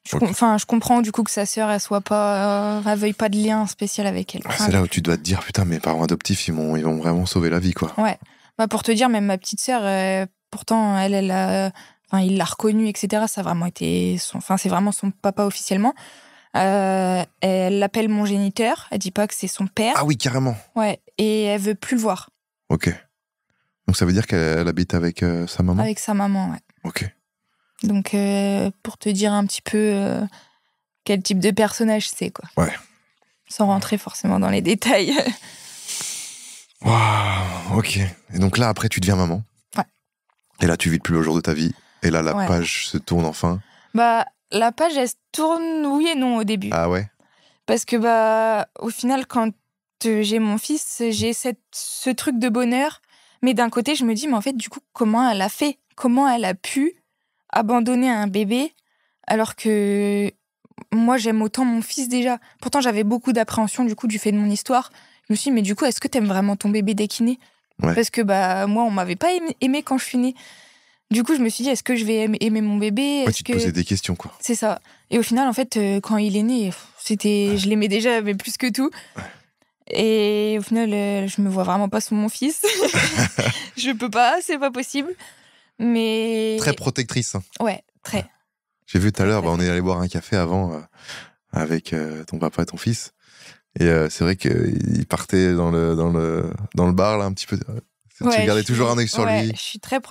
je comprends du coup que sa sœur, elle veuille pas de lien spécial avec elle. C'est là où tu dois te dire, putain, mes parents adoptifs, ils vont vraiment sauver la vie, quoi. Ouais. Bah, pour te dire, même ma petite sœur, pourtant, il l'a reconnue, etc. Ça a vraiment été c'est vraiment son papa officiellement. Elle l'appelle mon géniteur. Elle dit pas que c'est son père. Ah oui, carrément. Ouais. Et elle veut plus le voir. Ok. Donc ça veut dire qu'elle habite avec sa maman? Avec sa maman, ouais. Ok. Donc pour te dire un petit peu quel type de personnage c'est, quoi. Ouais. Sans rentrer forcément dans les détails. Waouh, ok. Et donc là, après, tu deviens maman. Ouais. Et là, tu vis le plus beau jour de ta vie. Et là, la page se tourne enfin. Bah, la page, elle se tourne oui et non au début. Ah ouais? Parce que, au final, quand j'ai mon fils, j'ai ce truc de bonheur. Mais d'un côté, je me dis, mais en fait, du coup, comment elle a fait? Comment elle a pu abandonner un bébé alors que moi, j'aime autant mon fils déjà. Pourtant, j'avais beaucoup d'appréhension, du coup, du fait de mon histoire. Je me suis dit, mais du coup, est-ce que t'aimes vraiment ton bébé dès qu'il naît? Parce que moi, on m'avait pas aimé quand je suis née. Du coup, je me suis dit, est-ce que je vais aimer mon bébé? Tu te posais des questions, quoi. C'est ça. Et au final, en fait, quand il est né, je l'aimais déjà, mais plus que tout. Ouais. Et au final, je me vois vraiment pas sous mon fils. Je peux pas, c'est pas possible. Mais... Très protectrice. Hein. Ouais, très. J'ai vu tout à l'heure, on est allé boire un café avant avec ton papa et ton fils. Et c'est vrai qu'il partait dans le bar, là, un petit peu. Tu gardais toujours un œil sur lui. Je suis très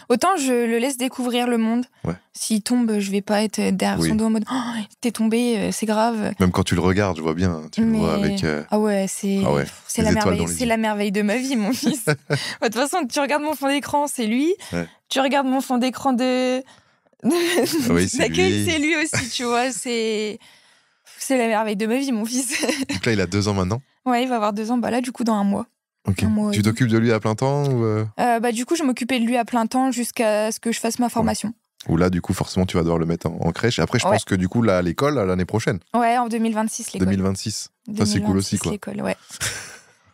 autant je le laisse découvrir le monde. Ouais. S'il tombe, je vais pas être derrière son dos en mode oh, t'es tombé, c'est grave. Même quand tu le regardes, je vois bien. Tu le vois avec. Ah ouais, c'est la merveille de ma vie, mon fils. De toute façon, tu regardes mon fond d'écran, c'est lui. Ouais. Tu regardes mon fond d'écran d'accueil, c'est lui aussi, tu vois. C'est la merveille de ma vie, mon fils. Donc là, il a 2 ans maintenant. Ouais, il va avoir 2 ans. Bah là, du coup, dans 1 mois. Ok. Tu t'occupes de lui à plein temps ou du coup, je m'occupais de lui à plein temps jusqu'à ce que je fasse ma formation. Ouais. Ou là, du coup, forcément, tu vas devoir le mettre en crèche. Et après, je pense que du coup, là, à l'école, l'année prochaine. Ouais, en 2026, l'école. 2026. Ça, c'est cool aussi, quoi. L'école, ouais.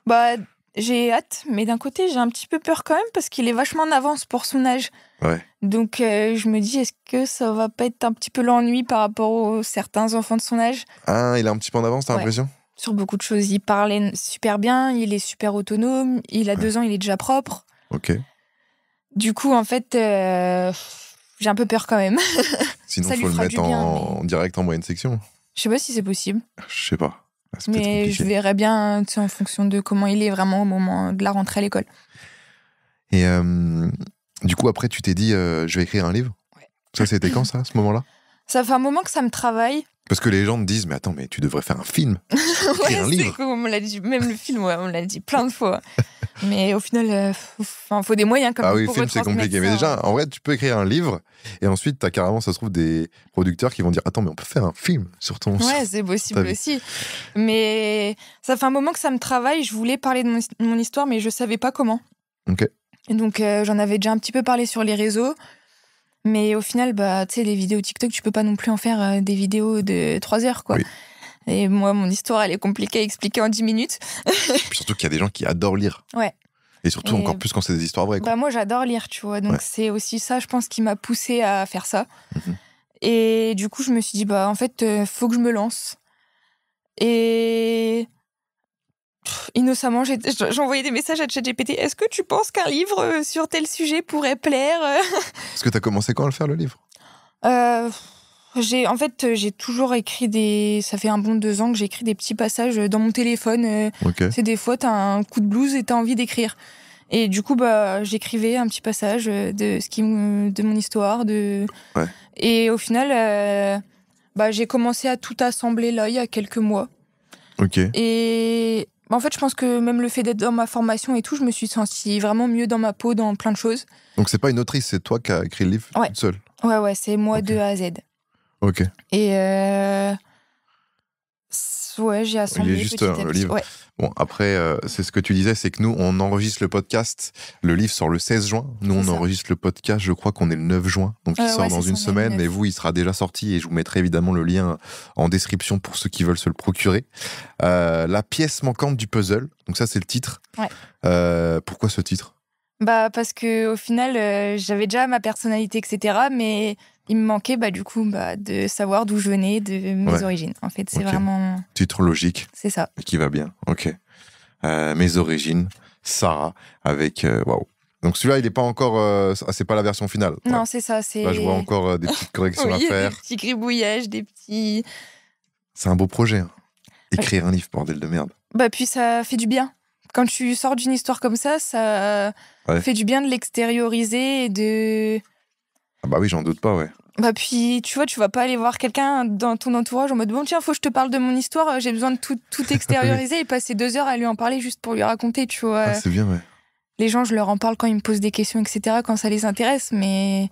Bah, j'ai hâte, mais d'un côté, j'ai un petit peu peur quand même parce qu'il est vachement en avance pour son âge. Ouais. Donc, je me dis, est-ce que ça va pas être un petit peu l'ennui par rapport aux certains enfants de son âge ? Ah, il est un petit peu en avance, t'as l'impression ? Sur beaucoup de choses. Il parlait super bien, il est super autonome, il a 2 ans, il est déjà propre. Ok. Du coup, en fait, j'ai un peu peur quand même. Sinon, il faut le mettre en direct en moyenne section. Je sais pas si c'est possible. Je sais pas. C'est mais je verrai bien en fonction de comment il est vraiment au moment de la rentrée à l'école. Et du coup, après, tu t'es dit, je vais écrire un livre. Ouais. Ça, c'était quand, ça, à ce moment-là ? Ça fait un moment que ça me travaille. Parce que les gens me disent, mais attends, mais tu devrais faire un film, écrire un livre. Cool, on me l'a dit, même le film, on me l'a dit plein de fois. Mais au final, faut des moyens quand même. Ah oui, le film, c'est compliqué. Ça. Mais déjà, en vrai, tu peux écrire un livre et ensuite, t'as carrément, ça se trouve, des producteurs qui vont dire, attends, mais on peut faire un film sur ton. Ouais, c'est possible aussi. Mais ça fait un moment que ça me travaille. Je voulais parler de mon histoire, mais je savais pas comment. Ok. Et donc, j'en avais déjà un petit peu parlé sur les réseaux. Mais au final, bah, tu sais, les vidéos TikTok, tu peux pas non plus en faire des vidéos de 3 heures, quoi. Oui. Et moi, mon histoire, elle est compliquée à expliquer en 10 minutes. Puis surtout qu'il y a des gens qui adorent lire. Ouais. Et surtout, encore plus quand c'est des histoires vraies, quoi. Bah, moi, j'adore lire, tu vois. Donc, c'est aussi ça, je pense, qui m'a poussée à faire ça. Et du coup, je me suis dit, bah, en fait, faut que je me lance. Et... innocemment, j'envoyais des messages à ChatGPT. Est-ce que tu penses qu'un livre sur tel sujet pourrait plaire ? Parce que t'as commencé quand à le faire, le livre ? J'ai toujours écrit ça fait un bon 2 ans que j'écris des petits passages dans mon téléphone. Okay. C'est des fois, t'as un coup de blues et t'as envie d'écrire. Et du coup, bah, j'écrivais un petit passage de mon histoire. Ouais. Et au final, j'ai commencé à tout assembler là, il y a quelques mois. Ok. Et en fait, je pense que même le fait d'être dans ma formation et tout, je me suis sentie vraiment mieux dans ma peau dans plein de choses. Donc, c'est pas une autrice, c'est toi qui as écrit le livre toute seule ? Ouais, c'est moi de A à Z. Ok. Et j'ai assemblé petit à petit. Le livre. Ouais. Bon, après, c'est ce que tu disais, c'est que nous, on enregistre le podcast. Le livre sort le 16 juin. Nous, on enregistre le podcast, je crois qu'on est le 9 juin. Donc, il sort dans une semaine. Et vous, il sera déjà sorti. Et je vous mettrai évidemment le lien en description pour ceux qui veulent se le procurer. La pièce manquante du puzzle. Donc, ça, c'est le titre. Ouais. Pourquoi ce titre ? Bah, parce qu'au final, j'avais déjà ma personnalité, etc. Mais il me manquait, du coup, de savoir d'où je venais, de mes origines. En fait, c'est vraiment... Titre logique. C'est ça. Et qui va bien. Ok. Mes origines, Sarah, avec... Waouh. Donc celui-là, il n'est pas encore... c'est pas la version finale. Non, c'est ça. Là, je vois encore des petites corrections à faire. Des petits gribouillages, des petits... C'est un beau projet. Hein. Écrire un livre, bordel de merde. Puis ça fait du bien. Quand tu sors d'une histoire comme ça fait du bien de l'extérioriser et de... Ah bah oui, j'en doute pas, ouais. Puis, tu vois, tu vas pas aller voir quelqu'un dans ton entourage en mode « Bon, tiens, faut que je te parle de mon histoire, j'ai besoin de tout extérioriser » et passer 2 heures à lui en parler juste pour lui raconter, tu vois. Ah, c'est bien, ouais. Les gens, je leur en parle quand ils me posent des questions, etc., quand ça les intéresse, mais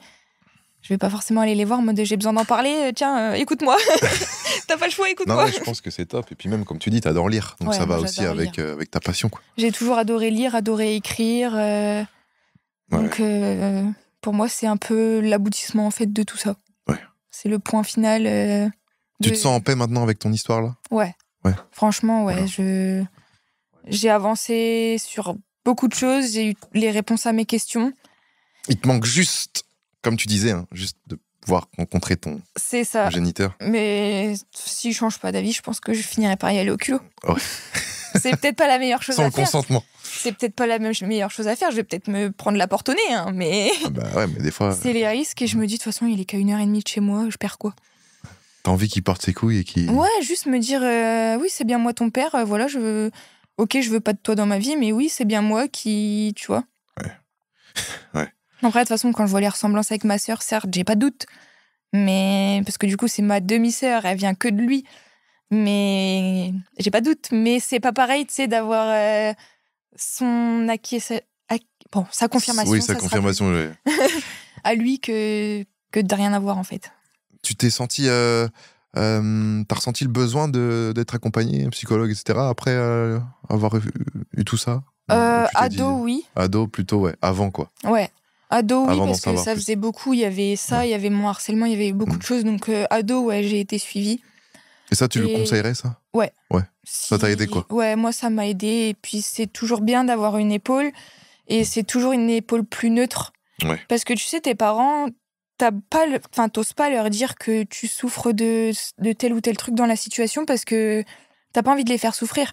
je vais pas forcément aller les voir en mode « J'ai besoin d'en parler, tiens, écoute-moi ». T'as pas le choix, écoute-moi. Non, ouais, je pense que c'est top. Et puis même, comme tu dis, t'adores lire. Donc ça va aussi avec ta passion, quoi. J'ai toujours adoré lire, adoré écrire. Donc, pour moi, c'est un peu l'aboutissement, en fait, de tout ça. Ouais. C'est le point final. Tu te sens en paix maintenant avec ton histoire, là ? Ouais. Franchement, ouais. Voilà. J'ai avancé sur beaucoup de choses. J'ai eu les réponses à mes questions. Il te manque juste, comme tu disais, juste de pouvoir rencontrer ton géniteur. Mais si je change pas d'avis, je pense que je finirai par y aller au culot. Ouais. C'est peut-être pas la meilleure chose à faire. Sans le consentement. C'est peut-être pas la meilleure chose à faire. Je vais peut-être me prendre la porte au nez, mais... Ah bah ouais, mais des fois... C'est les risques et je me dis, de toute façon, il est qu'à 1h30 de chez moi, je perds quoi ? T'as envie qu'il porte ses couilles et qu'il... Ouais, juste me dire, oui, c'est bien moi ton père, voilà, ok, je veux pas de toi dans ma vie, mais oui, c'est bien moi qui, tu vois. Ouais. Ouais. Après, de toute façon, quand je vois les ressemblances avec ma sœur, certes, j'ai pas de doute. Mais, parce que du coup, c'est ma demi-sœur, elle vient que de lui. Mais, j'ai pas de doute. Mais c'est pas pareil, tu sais, d'avoir sa confirmation. Oui, sa confirmation. Ouais. À lui que de rien avoir, en fait. Tu t'es senti... t'as ressenti le besoin d'être accompagné, un psychologue, etc. après avoir eu tout ça? Ado, oui. Ado, plutôt, ouais. Avant, quoi. Ouais. Ado, oui, Avant parce que ça faisait beaucoup. Il y avait ça, il y avait mon harcèlement, il y avait beaucoup de choses. Donc, ado, ouais, j'ai été suivie. Et ça, tu le conseillerais, ça? Ouais. Ouais. Ça t'a aidé, quoi? Ouais, moi, ça m'a aidé. Et puis, c'est toujours bien d'avoir une épaule. Et c'est toujours une épaule plus neutre. Ouais. Parce que tu sais, tes parents, t'oses pas leur dire que tu souffres de tel ou tel truc dans la situation parce que t'as pas envie de les faire souffrir.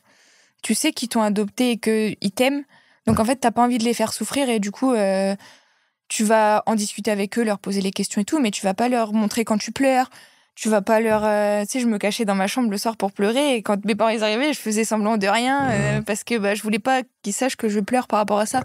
Tu sais qu'ils t'ont adopté et qu'ils t'aiment. Donc, en fait, t'as pas envie de les faire souffrir. Et du coup, tu vas en discuter avec eux, leur poser les questions et tout, mais tu vas pas leur montrer quand tu pleures. Tu vas pas leur... tu sais, je me cachais dans ma chambre le soir pour pleurer et quand mes parents arrivaient, je faisais semblant de rien parce que je voulais pas qu'ils sachent que je pleure par rapport à ça.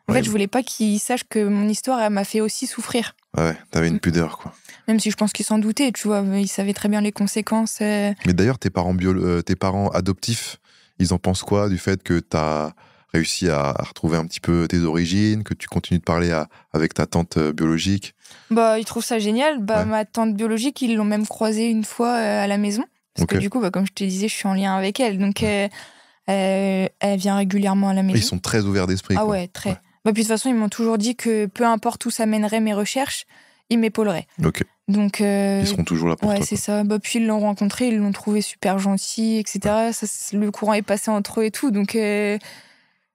En fait, je voulais pas qu'ils sachent que mon histoire, elle m'a fait aussi souffrir. Ouais, t'avais une pudeur, quoi. Même si je pense qu'ils s'en doutaient, tu vois, ils savaient très bien les conséquences. Mais d'ailleurs, tes parents adoptifs, ils en pensent quoi du fait que t'as réussi à retrouver un petit peu tes origines, que tu continues de parler avec ta tante biologique? Ils trouvent ça génial. Ouais. Ma tante biologique, ils l'ont même croisée une fois à la maison. Parce que du coup, comme je te disais, je suis en lien avec elle. Donc, elle vient régulièrement à la maison. Ils sont très ouverts d'esprit. Ah ouais, très. Ouais. Puis de toute façon, ils m'ont toujours dit que peu importe où ça mènerait mes recherches, ils m'épauleraient. Ok. Donc, ils seront toujours là pour toi. Ouais, c'est ça. Puis ils l'ont rencontré, ils l'ont trouvé super gentil, etc. Ouais. Le courant est passé entre eux et tout. Donc,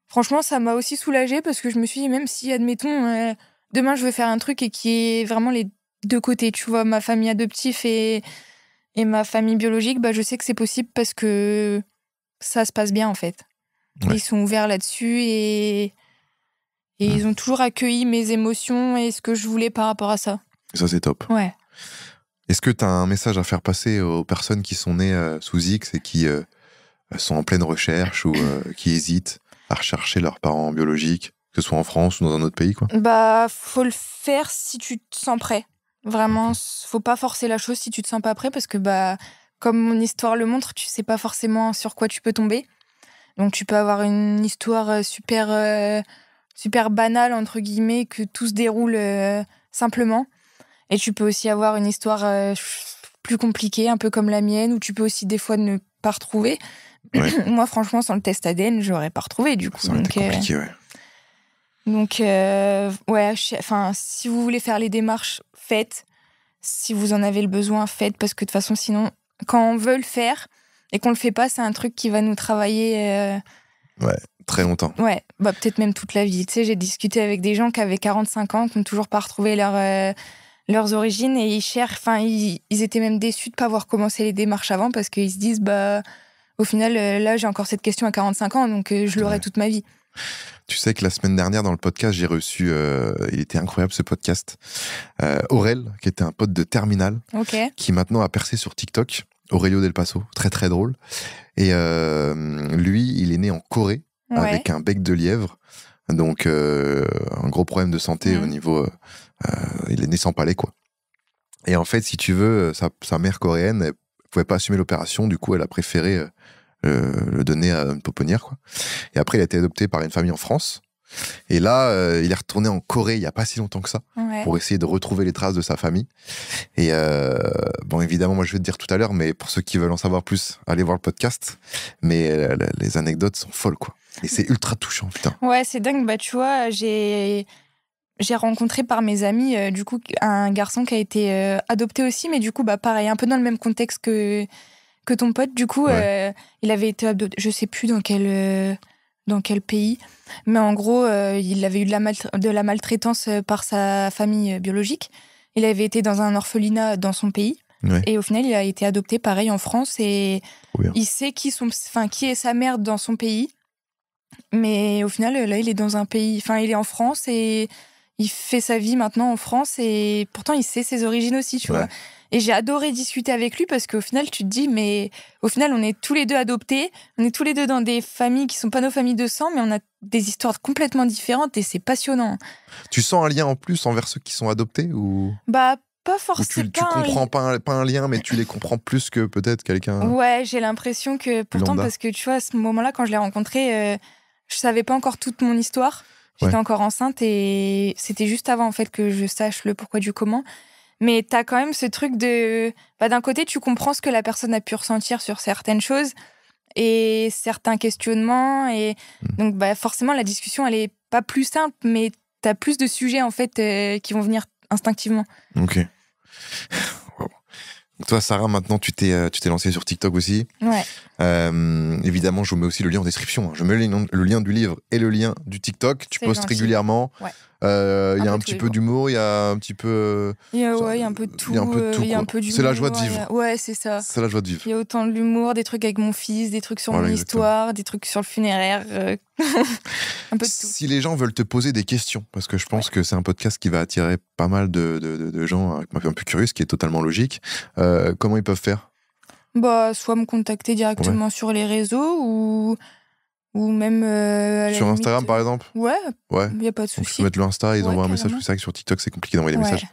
franchement, ça m'a aussi soulagée parce que je me suis dit, même si, admettons, demain je veux faire un truc et qui est vraiment les deux côtés, tu vois, ma famille adoptive et ma famille biologique, je sais que c'est possible parce que ça se passe bien, en fait. Ouais. Ils sont ouverts là-dessus et ils ont toujours accueilli mes émotions et ce que je voulais par rapport à ça. Ça, c'est top. Ouais. Est-ce que tu as un message à faire passer aux personnes qui sont nées sous X et qui sont en pleine recherche ou qui hésitent à rechercher leurs parents biologiques, que ce soit en France ou dans un autre pays, quoi? Faut le faire si tu te sens prêt. Vraiment, faut pas forcer la chose si tu te sens pas prêt parce que, comme mon histoire le montre, tu sais pas forcément sur quoi tu peux tomber. Donc, tu peux avoir une histoire super banale, entre guillemets, que tout se déroule simplement. Et tu peux aussi avoir une histoire plus compliquée, un peu comme la mienne, où tu peux aussi des fois ne pas retrouver. Ouais. Moi, franchement, sans le test ADN, je l'aurais pas retrouvé, du coup. Ça aurait été compliqué, ouais. Donc, si vous voulez faire les démarches, faites. Si vous en avez le besoin, faites. Parce que de toute façon, sinon, quand on veut le faire et qu'on le fait pas, c'est un truc qui va nous travailler... Ouais, très longtemps. Ouais, peut-être même toute la vie. Tu sais, j'ai discuté avec des gens qui avaient 45 ans, qui n'ont toujours pas retrouvé leurs origines et ils étaient même déçus de pas avoir commencé les démarches avant parce qu'ils se disent, au final, là, j'ai encore cette question à 45 ans, donc je l'aurai toute ma vie. Tu sais que la semaine dernière, dans le podcast, j'ai reçu, il était incroyable ce podcast, Aurel, qui était un pote de Terminal, qui maintenant a percé sur TikTok, Aurelio Del Paso, très très drôle. Et lui, il est né en Corée, avec un bec de lièvre, donc un gros problème de santé au niveau... il est né sans palais, quoi. Et en fait, si tu veux, sa mère coréenne, elle pouvait pas assumer l'opération, du coup, elle a préféré... le donner à une pouponnière, quoi. Et après, il a été adopté par une famille en France. Et là, il est retourné en Corée il y a pas si longtemps que ça, pour essayer de retrouver les traces de sa famille. Et évidemment, moi, je vais te dire tout à l'heure, mais pour ceux qui veulent en savoir plus, allez voir le podcast. Mais les anecdotes sont folles, quoi. Et c'est ultra touchant, putain. Ouais, c'est dingue. Tu vois, j'ai rencontré par mes amis, du coup, un garçon qui a été adopté aussi, mais du coup, pareil, un peu dans le même contexte que ton pote, du coup, il avait été adopté, je sais plus dans quel pays, mais en gros, il avait eu de la maltraitance par sa famille biologique. Il avait été dans un orphelinat dans son pays, et au final, il a été adopté pareil en France, et il sait qui est sa mère dans son pays, mais au final, là, il est dans un pays, il est en France, et il fait sa vie maintenant en France et pourtant il sait ses origines aussi, tu vois. Et j'ai adoré discuter avec lui parce qu'au final, tu te dis, mais au final, on est tous les deux adoptés, on est tous les deux dans des familles qui sont pas nos familles de sang, mais on a des histoires complètement différentes et c'est passionnant. Tu sens un lien en plus envers ceux qui sont adoptés ou Bah, pas ou forcément. tu comprends pas un lien, mais tu les comprends plus que peut-être quelqu'un Ouais, j'ai l'impression que pourtant, lambda. parce que tu vois, à ce moment-là, quand je l'ai rencontré, je savais pas encore toute mon histoire. J'étais encore enceinte et c'était juste avant en fait que je sache le pourquoi du comment. Mais t'as quand même ce truc de... d'un côté, tu comprends ce que la personne a pu ressentir sur certaines choses et certains questionnements. Et donc, forcément, la discussion, elle est pas plus simple, mais t'as plus de sujets, en fait, qui vont venir instinctivement. Ok. Donc toi, Sarah, maintenant, tu t'es lancée sur TikTok aussi. Ouais. Évidemment, je vous mets aussi le lien en description. Je mets le lien du livre et le lien du TikTok. Tu postes régulièrement. Ouais. Il y a un petit peu d'humour, il y a un petit peu... il y a un peu de tout. Il y a un peu de tout. C'est la joie de vivre. Ouais, c'est ça. C'est la joie de vivre. Il y a autant de l'humour, des trucs avec mon fils, des trucs sur mon histoire, des trucs sur le funéraire. Un peu de tout. Si les gens veulent te poser des questions, parce que je pense que c'est un podcast qui va attirer pas mal de gens un peu curieux, ce qui est totalement logique, comment ils peuvent faire ? Soit me contacter directement sur les réseaux ou même sur Instagram par exemple. Ouais, il n'y a pas de souci. Donc, je peux mettre le Insta, ils envoient un message. C'est vrai que sur TikTok c'est compliqué d'envoyer des messages.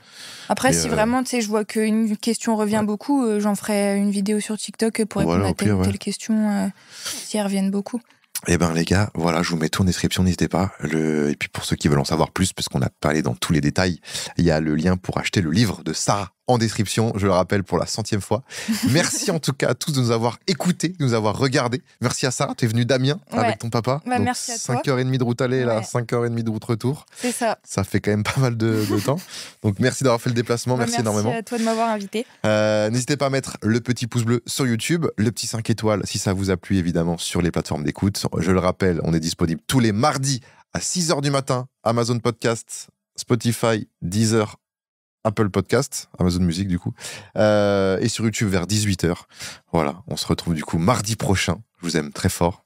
Après, si vraiment je vois qu'une question revient beaucoup, j'en ferai une vidéo sur TikTok pour répondre à telle ou telle question si elles reviennent beaucoup. Eh ben les gars, voilà, je vous mets tout en description, n'hésitez pas. Et puis pour ceux qui veulent en savoir plus, parce qu'on a parlé dans tous les détails, il y a le lien pour acheter le livre de Sarah en description, je le rappelle pour la 100e fois. Merci en tout cas à tous de nous avoir écoutés, de nous avoir regardés. Merci à Sarah, tu es venue d'Amiens avec ton papa. Donc, merci à toi. 5h30 de route aller, là, 5h30 de route retour. C'est ça. Ça fait quand même pas mal de temps. Donc merci d'avoir fait le déplacement, merci énormément. Merci à toi de m'avoir invité. N'hésitez pas à mettre le petit pouce bleu sur YouTube, le petit 5 étoiles si ça vous a plu évidemment sur les plateformes d'écoute. Je le rappelle, on est disponible tous les mardis à 6h du matin, Amazon Podcast, Spotify, Deezer, Apple Podcast, Amazon Music du coup, et sur YouTube vers 18h. Voilà, on se retrouve du coup mardi prochain. Je vous aime très fort.